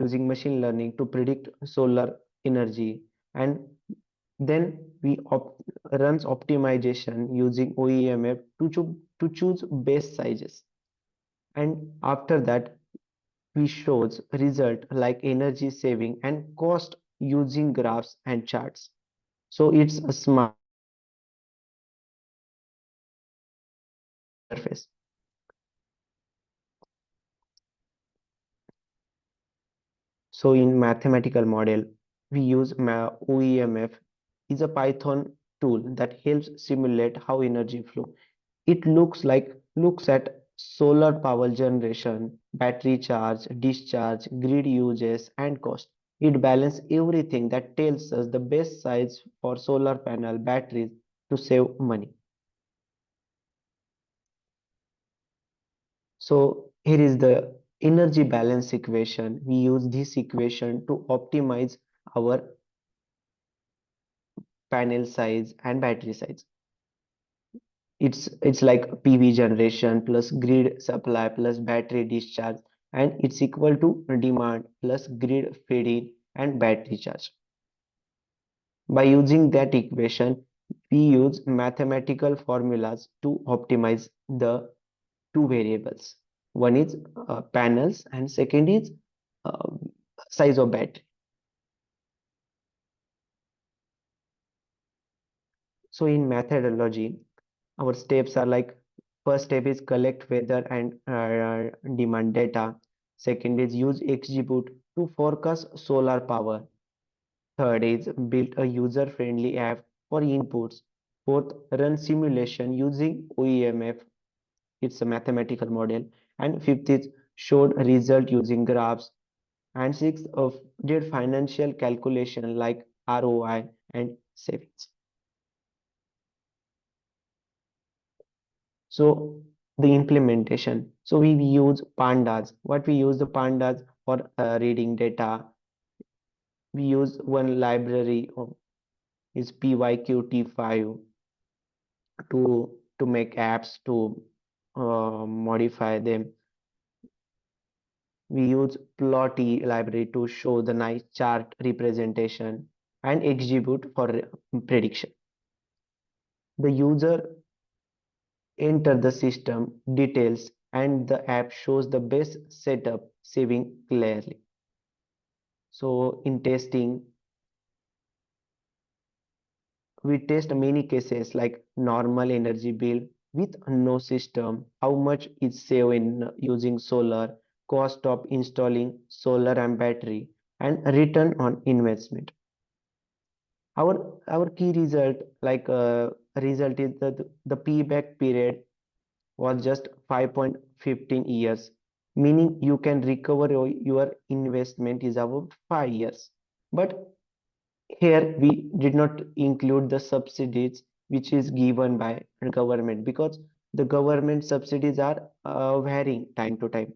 using machine learning to predict solar energy, and then we runs optimization using OEMF to choose base sizes, and after that we shows result like energy saving and cost using graphs and charts. So it's a smart interface. So in mathematical model, we use OEMF is a Python tool that helps simulate how energy flow. It looks at solar power generation, battery charge, discharge, grid uses, and cost. It balances everything that tells us the best size for solar panel batteries to save money. So here is the energy balance equation. We use this equation to optimize our panel size and battery size. It's like PV generation plus grid supply plus battery discharge, and it's equal to demand plus grid feed-in and battery charge. By using that equation, we use mathematical formulas to optimize the two variables. One is panels and second is uh, size of battery. So in methodology, our steps are like first step is collect weather and demand data. Second is use XGBoot to forecast solar power. Third is build a user-friendly app for inputs. Fourth, run simulation using OEMF. It's a mathematical model. And fifth is showed result using graphs. And sixth, of did financial calculation like ROI and savings. So the implementation. So we use pandas. What we use the pandas for reading data. We use one library is PYQT5 to make apps to modify them. We use plotty library to show the nice chart representation and XGBoot for prediction. The user enter the system details and the app shows the best setup saving clearly. So in testing, we test many cases like normal energy bill with no system, how much is saved in using solar, cost of installing solar and battery, and return on investment. Our key result result is that the payback period was just 5.15 years, meaning you can recover your investment is about 5 years. But here we did not include the subsidies which is given by government because the government subsidies are varying time to time.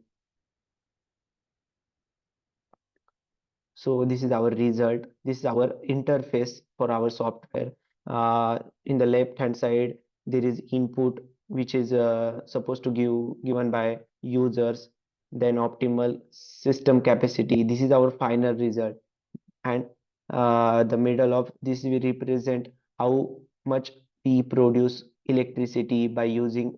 So this is our result. This is our interface for our software. In the left hand side, there is input which is supposed to given by users, then optimal system capacity. This is our final result. And the middle of this will represent how much we produce electricity by using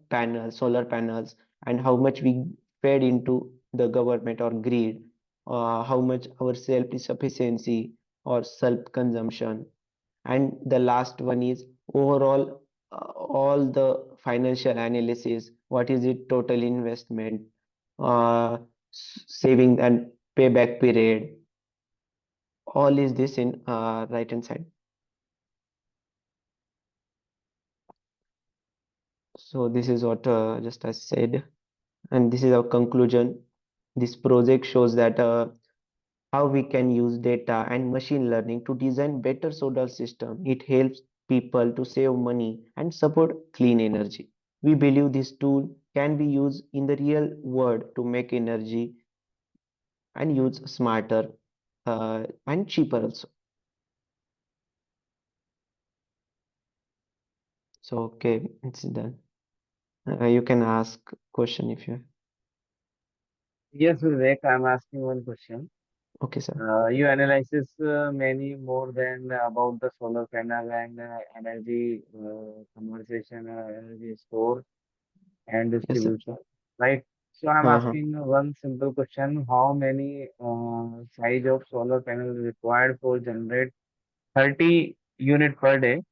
panels, solar panels, and how much we fed into the government or grid, how much our self-sufficiency or self-consumption. And the last one is overall all the financial analysis. What is it total investment, saving and payback period? All is this in right hand side. So this is what just I said, and this is our conclusion. This project shows that how we can use data and machine learning to design better solar system. It helps people to save money and support clean energy. We believe this tool can be used in the real world to make energy and use smarter and cheaper also. So okay, it's done. You can ask question if you. Yes, Vivek, I'm asking one question. Okay, sir. You analyzes many more than about the solar panel and energy conversation, energy store and Yes, sir. distribution, right? So I'm Uh-huh. asking one simple question: how many size of solar panel is required for generate 30 unit per day?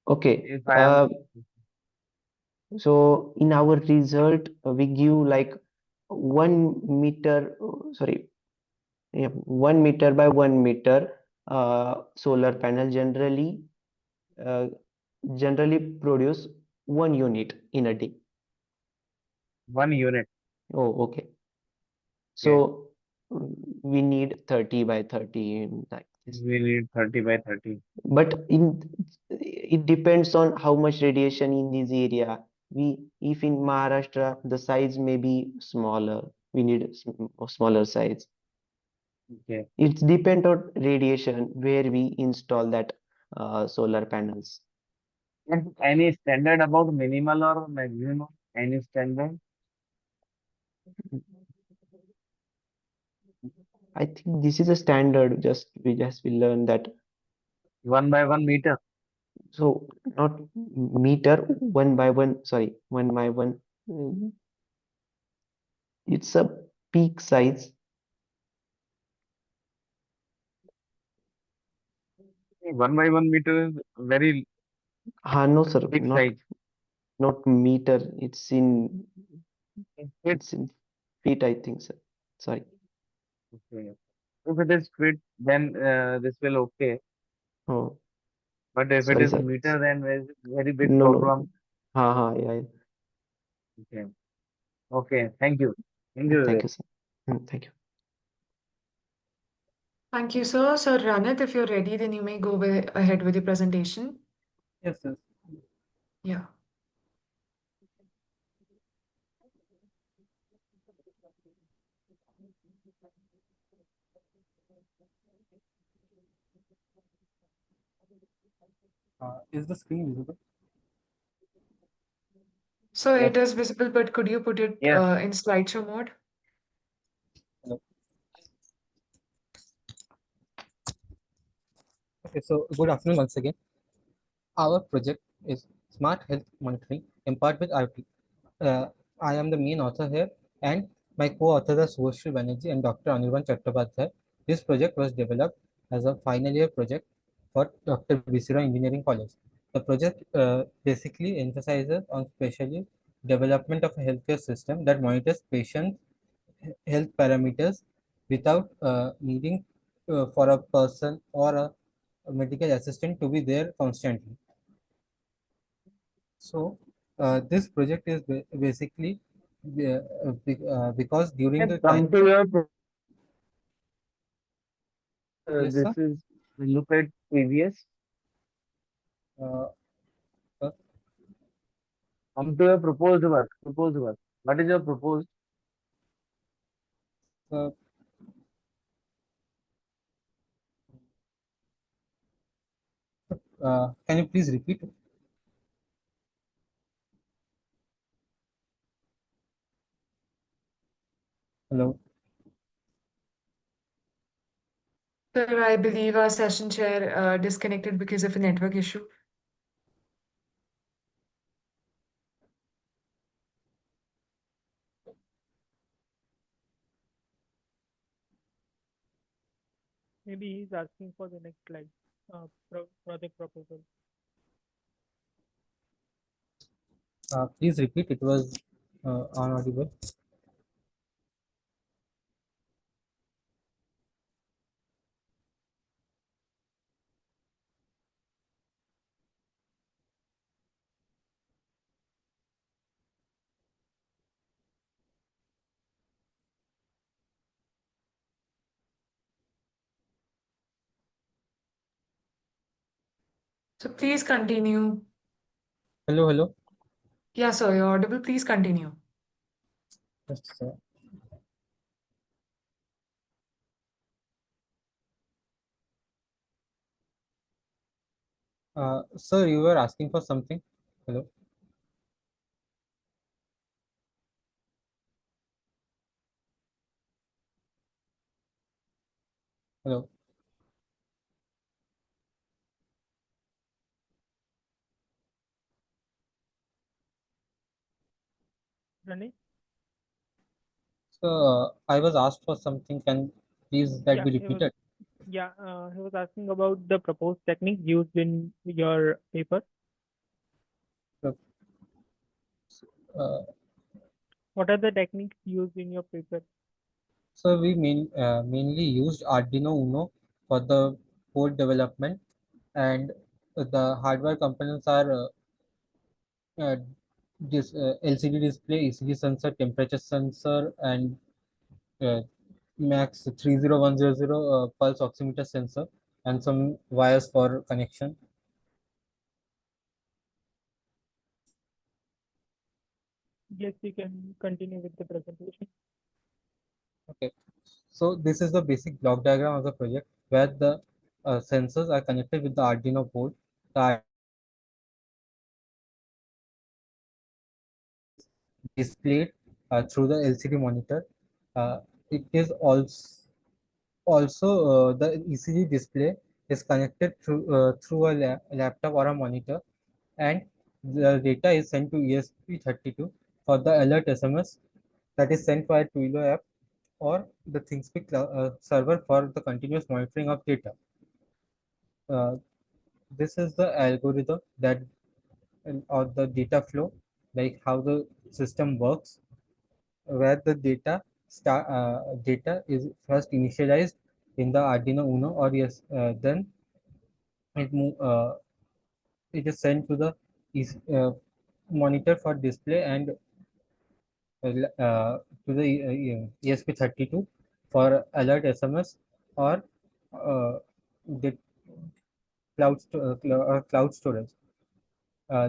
Okay. If I am So in our result, we give like 1 meter, sorry, yeah, 1 meter by 1 meter solar panel uh, generally produce 1 unit in a day. 1 unit, Oh, okay. okay, So we need 30 by 30 like this. we need 30 by 30. But it depends on how much radiation in this area. We if in Maharashtra the size may be smaller, we need smaller size. Okay. It depends on radiation where we install that solar panels. And any standard about minimal or maximum? Any standard? I think this is a standard. Just we learn that. 1 by 1 meter. So not meter, 1 by 1. Sorry, 1 by 1. mm, It's a peak size. 1 by 1 meter is very No, sir, big not size. not meter. It's in Fit. it's in feet, I think, sir. Sorry. Okay. If it is fit, then this will okay. Oh, But if it sorry, is sir. meter, then very big No, no. problem. Yeah, yeah. Okay. Okay. Thank you. Thank you, Thank Vivek. you, sir. Thank you. Thank you, sir. So, Ranit, if you're ready, then you may go ahead with your presentation. Yes, yes. Yeah. Is the screen visible? So Yes. it is visible, but could you put it Yes. in slideshow mode? Hello. Okay, so good afternoon once again. Our project is Smart Health Monitoring empowered with IoT. Uh, I am the main author here, and my co-authors are Subhashri Banerjee and Dr. Anirban Chattopadhyay. This project was developed as a final year project for Dr. Bisira Engineering College. The project basically emphasizes on specially development of a healthcare system that monitors patient health parameters without needing for a person or a medical assistant to be there constantly. So this project is basically because during Let's the come time, to your yes, this sir. is look at previous. Uh, uh, Come to your proposed work. Proposed work. What is your proposed? uh, can you please repeat? Hello. Sir, I believe our session chair disconnected because of a network issue. Maybe he's asking for the next slide. Project proposal. Please repeat. It was unaudible. So please continue. Hello, hello. Yeah, sir, you're audible. Please continue. Yes, sir. Sir, you were asking for something. Hello. Hello. Running? So I was asked for something. Can please that Yeah, be he was. repeated? Yeah, he was asking about the proposed technique used in your paper. Uh, What are the techniques used in your paper? so we mainly used Arduino Uno for the code development, and the hardware components are uh, this LCD display, ECG sensor, temperature sensor, and uh, Max 30100 pulse oximeter sensor, and some wires for connection. Yes, you can continue with the presentation. Okay, so this is the basic block diagram of the project where the sensors are connected with the Arduino board. The displayed through the LCD monitor. It is also the ECG display is connected through a laptop or a monitor, and the data is sent to ESP32 for the alert SMS that is sent via Twilio app or the ThinkSpeak server for the continuous monitoring of data. Uh, this is the algorithm that or the data flow. like how the system works, where the data is first initialized in the Arduino Uno, or yes, then it move, it is sent to the is, monitor for display, and to the ESP32 for alert SMS, or the cloud storage.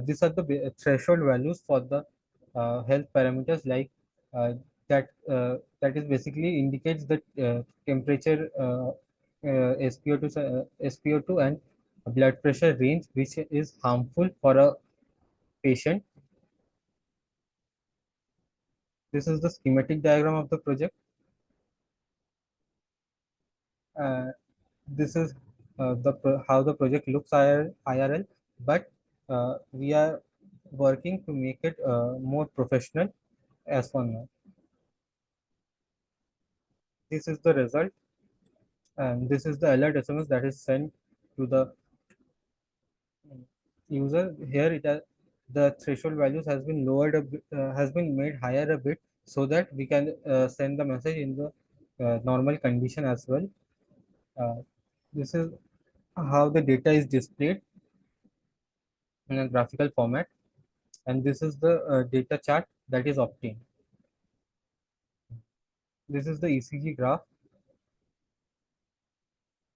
These are the threshold values for the health parameters, like that is basically indicates the temperature, SpO2 and blood pressure range, which is harmful for a patient. This is the schematic diagram of the project. Uh, this is how the project looks IRL, but we are working to make it more professional as for now. This is the result, and this is the alert SMS that is sent to the user. Here it has, the threshold values has been lowered has been made higher a bit, so that we can send the message in the normal condition as well. uh, this is how the data is displayed in a graphical format, and this is the data chart that is obtained. This is the ECG graph,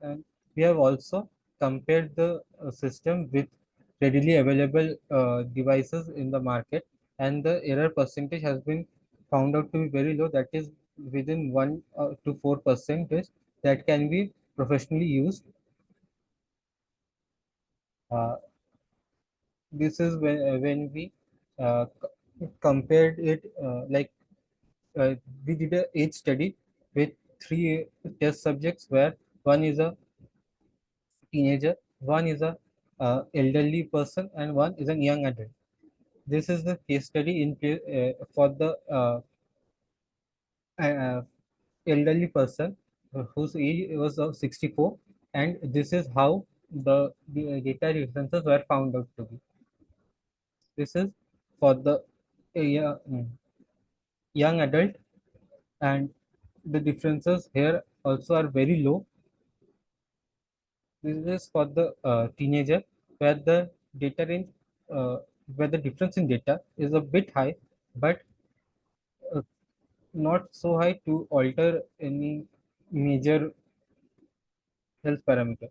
and we have also compared the system with readily available devices in the market, and the error percentage has been found out to be very low, that is within 1 to 4% that can be professionally used. uh, this is when we compared it, we did a age study with three test subjects, where one is a teenager, one is a elderly person, and one is a young adult. This is the case study for the uh, elderly person whose age was 64, and this is how the data differences were found out to be. This is for the young adult, and the differences here also are very low. This is for the teenager, where the data range, uh, where the difference in data is a bit high, but uh, not so high to alter any major health parameter.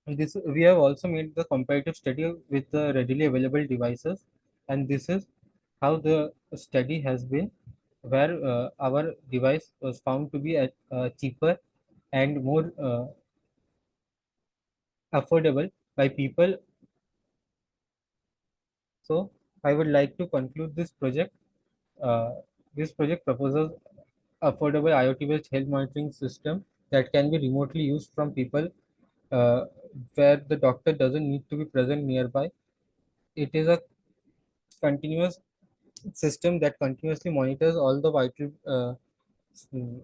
This we have also made the comparative study with the readily available devices, and this is how the study has been, where our device was found to be cheaper and more affordable by people. So I would like to conclude this project. Uh, this project proposes affordable IoT-based health monitoring system that can be remotely used from people, uh, where the doctor doesn't need to be present nearby. It is a continuous system that continuously monitors all the vital mm,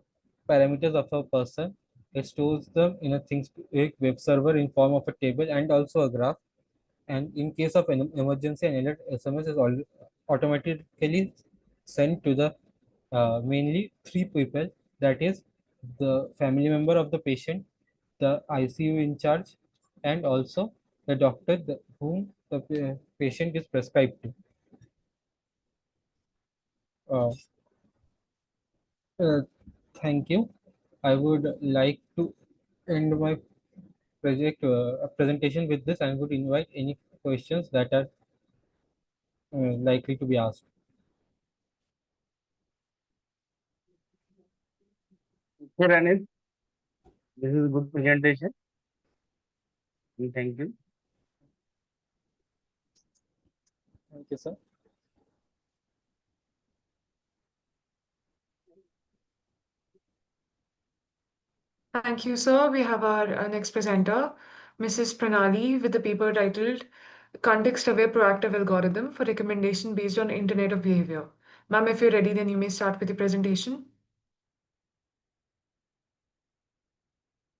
parameters of a person. It stores them in a things a web server in form of a table and also a graph. And in case of an emergency, an alert SMS is automatically sent to the mainly three people, that is the family member of the patient, the ICU in charge, and also the doctor whom the patient is prescribed to. Uh, uh, Thank you. I would like to end my project presentation with this, and would invite any questions that are likely to be asked. Okay, Ranit, this is a good presentation. Thank you. Thank you, sir. Thank you, sir. We have our next presenter, Mrs. Pranali, with the paper titled Context-Aware Proactive Algorithm for Recommendation Based on Internet of Behavior. Ma'am, if you're ready, then you may start with the presentation.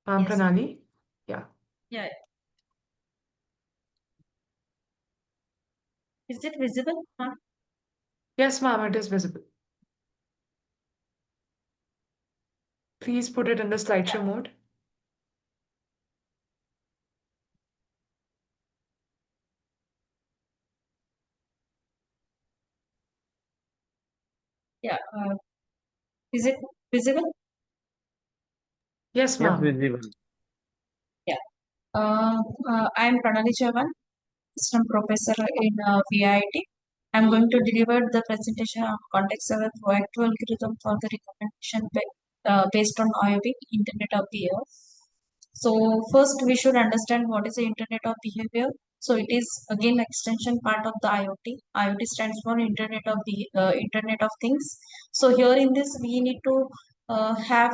Ma'am Yes. Pranali? Yeah. Yeah. Is it visible? Yes, ma'am, it is visible. Please put it in the slideshow mode. Yeah. Is it visible? Yes, Yes, ma'am. visible. Yeah. I am Pranali Chavan, System Professor in VIT. I'm going to deliver the presentation on context of proactive algorithm for the recommendation based on IOB, Internet of Behavior. So first we should understand what is the Internet of Behavior. So it is again extension part of the IoT. IoT stands for Internet of Things. So here in this we need to have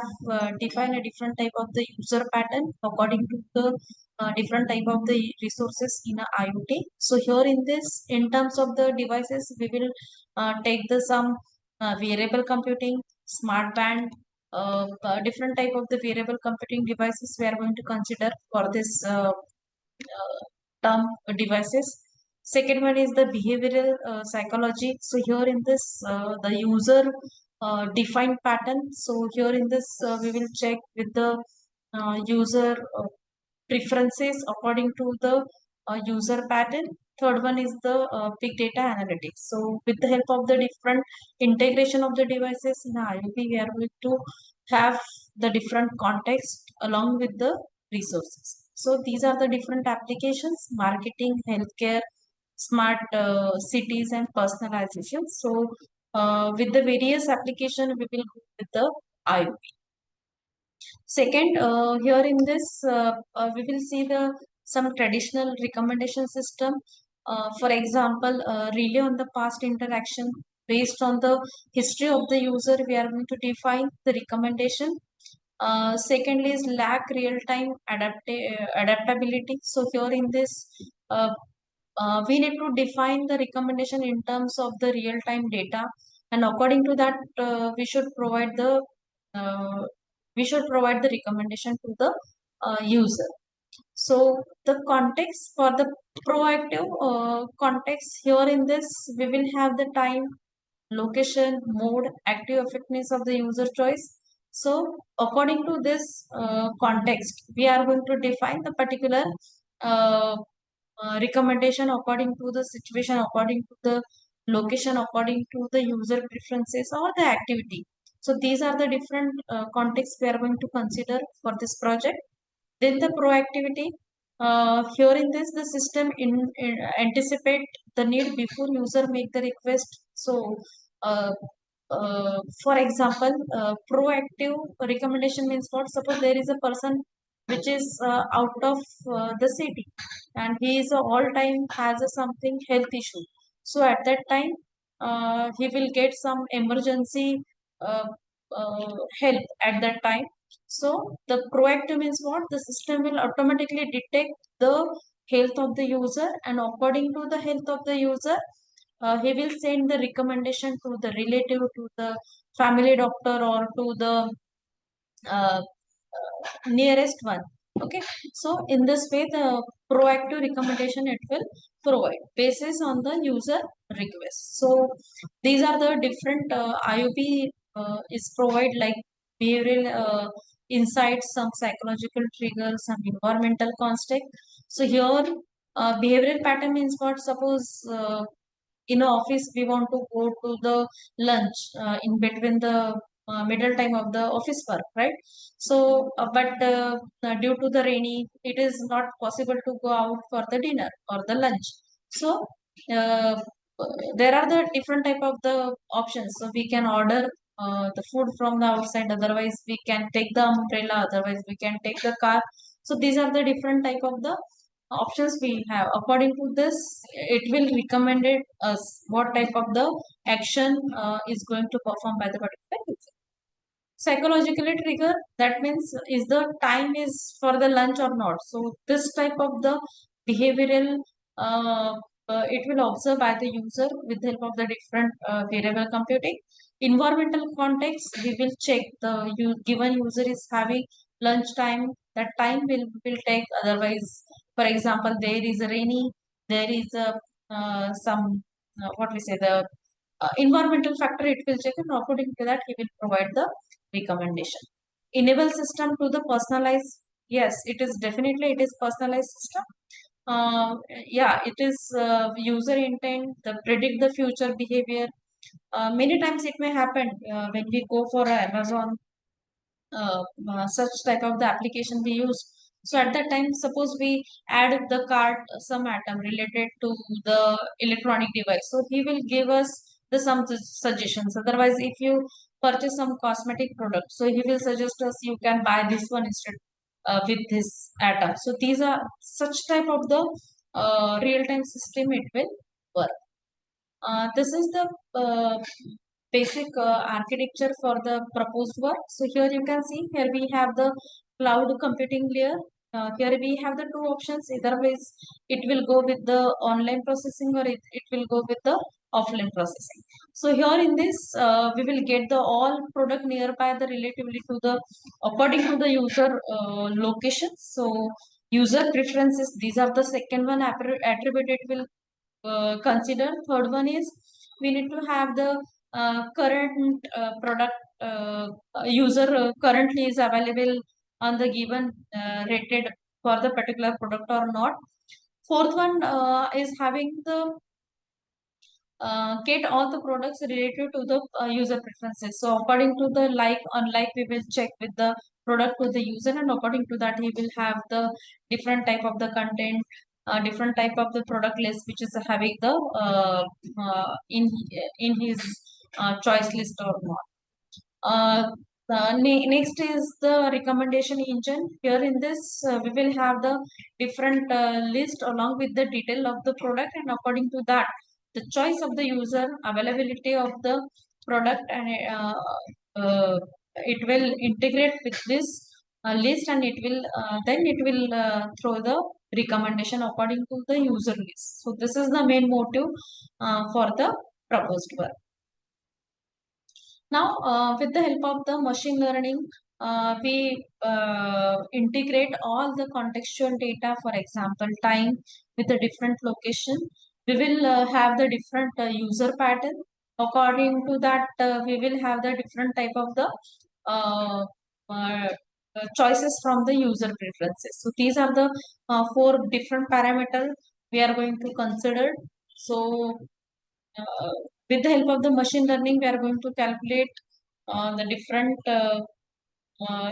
define a different type of the user pattern according to the different type of the resources in a IoT. So here in this, in terms of the devices, we will take the some variable computing, smart band, different type of the variable computing devices we are going to consider for this term devices. Second one is the behavioral psychology. So here in this, the user defined pattern. So here in this, we will check with the user preferences according to the user pattern. Third one is the big data analytics. So with the help of the different integration of the devices in IoT, we are going to have the different context along with the resources. So these are the different applications: marketing, healthcare, smart cities, and personalization. So with the various application, we will go with the IoT. Second, here in this, we will see the some traditional recommendation system. For example, relay on the past interaction based on the history of the user. We are going to define the recommendation. Secondly is lack real-time adaptability. So here in this, uh, we need to define the recommendation in terms of the real-time data, and according to that, uh, we should provide the recommendation to the user. So the context for the proactive context here in this, we will have the time, location, mode, active effectiveness of the user choice. So according to this context, we are going to define the particular uh, recommendation according to the situation, according to the location, according to the user preferences or the activity. So these are the different contexts we are going to consider for this project. Then the proactivity. Here in this, the system anticipate the need before user make the request. So, uh, for example, proactive recommendation means what? Suppose there is a person which is out of the city, and he is all time has a something health issue. So at that time, he will get some emergency uh, help at that time. So the proactive means what? The system will automatically detect the health of the user, and according to the health of the user, he will send the recommendation to the relative, to the family doctor, or to the uh, nearest one. Okay, so in this way, the proactive recommendation it will provide basis on the user request. So these are the different IOP is provide like behavioral insights, some psychological triggers, some environmental context. So here behavioral pattern means what? Suppose in a office we want to go to the lunch in between the middle time of the office work, right? So but due to the rainy, it is not possible to go out for the dinner or the lunch. So uh, there are the different type of the options. So we can order the food from the outside, otherwise we can take the umbrella, otherwise we can take the car. So these are the different type of the options we have. According to this, it will recommended us what type of the action is going to perform by the particular user. Psychologically trigger, that means is the time is for the lunch or not. So this type of the behavioral uh, it will observe by the user with the help of the different variable computing. Environmental context, we will check the given user is having lunch time, that time will take. Otherwise, for example, there is a rainy, there is a some what we say the environmental factor it will check, and according to that he will provide the recommendation. Enable system to the personalized. Yes, it is definitely it is personalized system. Yeah, it is user intent, the predict the future behavior. Many times it may happen when we go for a Amazon such type of the application we use. So at that time, suppose we add the cart some item related to the electronic device. So he will give us the some suggestions. Otherwise, if you purchase some cosmetic product, so he will suggest us you can buy this one instead with this atom. So these are such type of the real time system it will work. This is the basic architecture for the proposed work. So here you can see, here we have the cloud computing layer. Here we have the two options. Either ways, it will go with the online processing, or it will go with the offline processing. So here in this, we will get the all product nearby the relatively to the according to the user location. So user preferences, these are the second one attribute it will consider. Third one is we need to have the current product user currently is available on the given rated for the particular product or not. Fourth one is having the get all the products related to the user preferences. So according to the like unlike, we will check with the product to the user, and according to that he will have the different type of the content, different type of the product list which is having the in his choice list or not. Next is the recommendation engine. Here in this, we will have the different list along with the detail of the product, and according to that, the choice of the user, availability of the product, and it will integrate with this list, and it will then it will throw the recommendation according to the user list. So this is the main motive for the proposed work. Now, with the help of the machine learning, we integrate all the contextual data, for example, time with a different location. We will have the different user pattern. According to that, we will have the different type of the uh, uh, choices from the user preferences. So these are the four different parameters we are going to consider. So with the help of the machine learning, we are going to calculate the different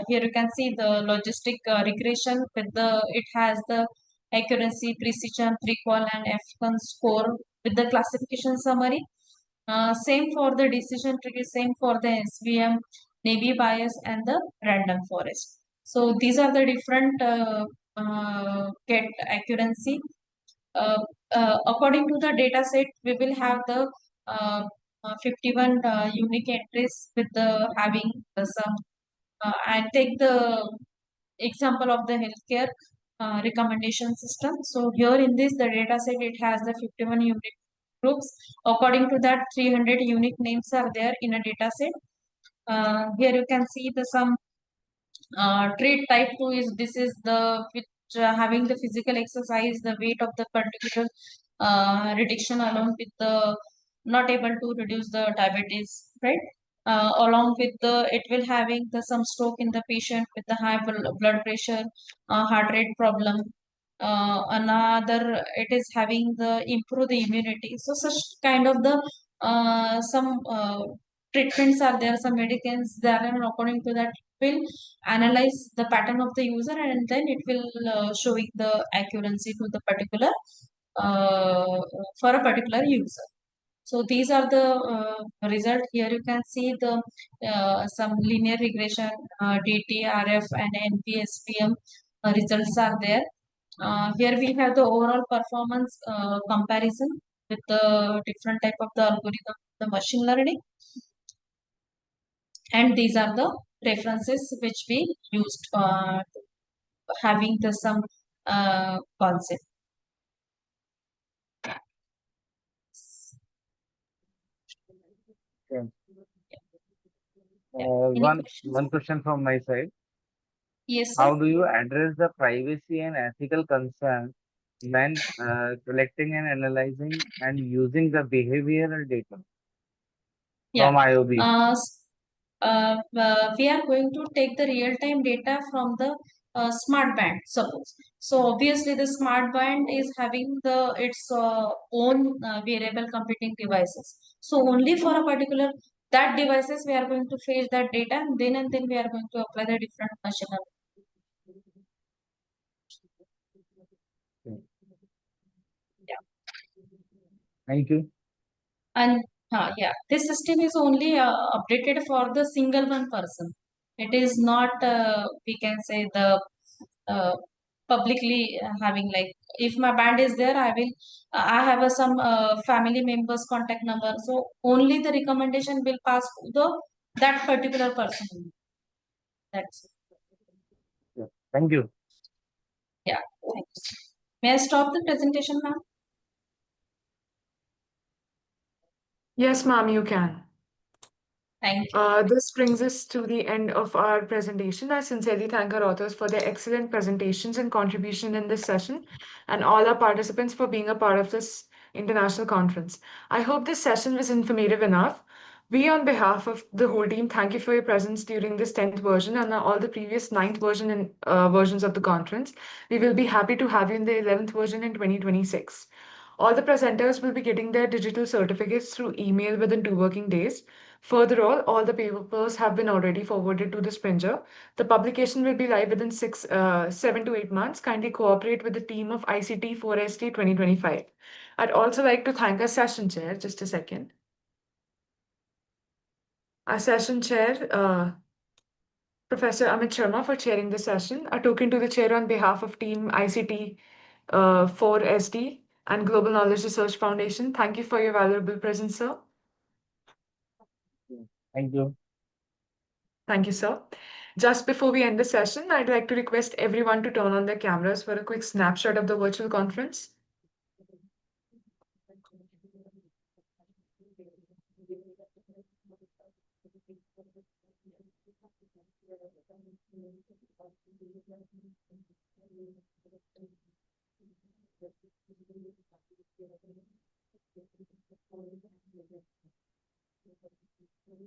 here you can see the logistic regression with the it has the accuracy, precision, recall, and F1 score with the classification summary. Same for the decision tree, same for the SVM, Navy bias, and the random forest. So these are the different get accuracy. Uh, According to the data set, we will have the 51 unique entries with the having some. I take the example of the healthcare recommendation system. So here in this, the data set, it has the 51 unique groups. According to that, 300 unique names are there in a data set. Here you can see the some trait type 2 is this is the which having the physical exercise, the weight of the particular reduction along with the not able to reduce the diabetes, right? Along with the it will having the some stroke in the patient with the high blood pressure, heart rate problem. Another it is having the improve the immunity. So such kind of the some treatments are there, some medicines there, and according to that will analyze the pattern of the user, and then it will showing the accuracy to the particular uh, for a particular user. So these are the result. Here you can see the some linear regression, DT, RF, and NPSPM results are there. Here we have the overall performance comparison with the different type of the algorithm, the machine learning, and these are the references which we used having the some concept. Okay. Yeah. Any questions? One question from my side. Yes, sir. How do you address the privacy and ethical concerns when collecting and analyzing and using the behavioral data Yeah. from IOB. We are going to take the real-time data from the smart band, suppose. So obviously the smart band is having its own variable computing devices. So only for a particular that devices we are going to fetch that data, and then we are going to apply the different machine learning. Yeah. Thank you. And yeah, this system is only updated for the single one person. It is not, we can say, the uh, publicly having, like, if my band is there, I have some family members contact number. So only the recommendation will pass to the that particular person. That's it. Yeah. Thank you. Yeah. Thanks. May I stop the presentation now? Yes, ma'am, you can. Thank you. This brings us to the end of our presentation. I sincerely thank our authors for their excellent presentations and contribution in this session, and all our participants for being a part of this international conference. I hope this session was informative enough. We, on behalf of the whole team, thank you for your presence during this 10th version and all the previous 9th version and versions of the conference. We will be happy to have you in the 11th version in 2026. All the presenters will be getting their digital certificates through email within 2 working days. Furthermore, all the papers have been already forwarded to the Springer. The publication will be live within 7 to 8 months. Kindly cooperate with the team of ICT4SD 2025. I'd also like to thank our session chair. Just a second. Our session chair, Professor Amit Sharma, for chairing the session. A token to the chair on behalf of Team ICT 4SD and Global Knowledge Research Foundation. Thank you for your valuable presence, sir. Thank you. Thank you, sir. Just before we end the session, I'd like to request everyone to turn on their cameras for a quick snapshot of the virtual conference.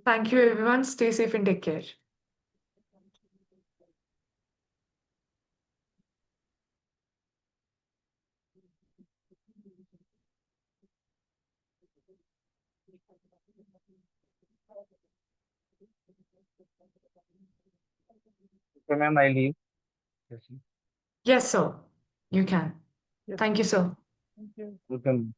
Thank you, everyone. Stay safe and take care. Okay, ma'am, I leave. Yes. Yes, sir. You can. Yes, Thank you, sir. thank you. Welcome.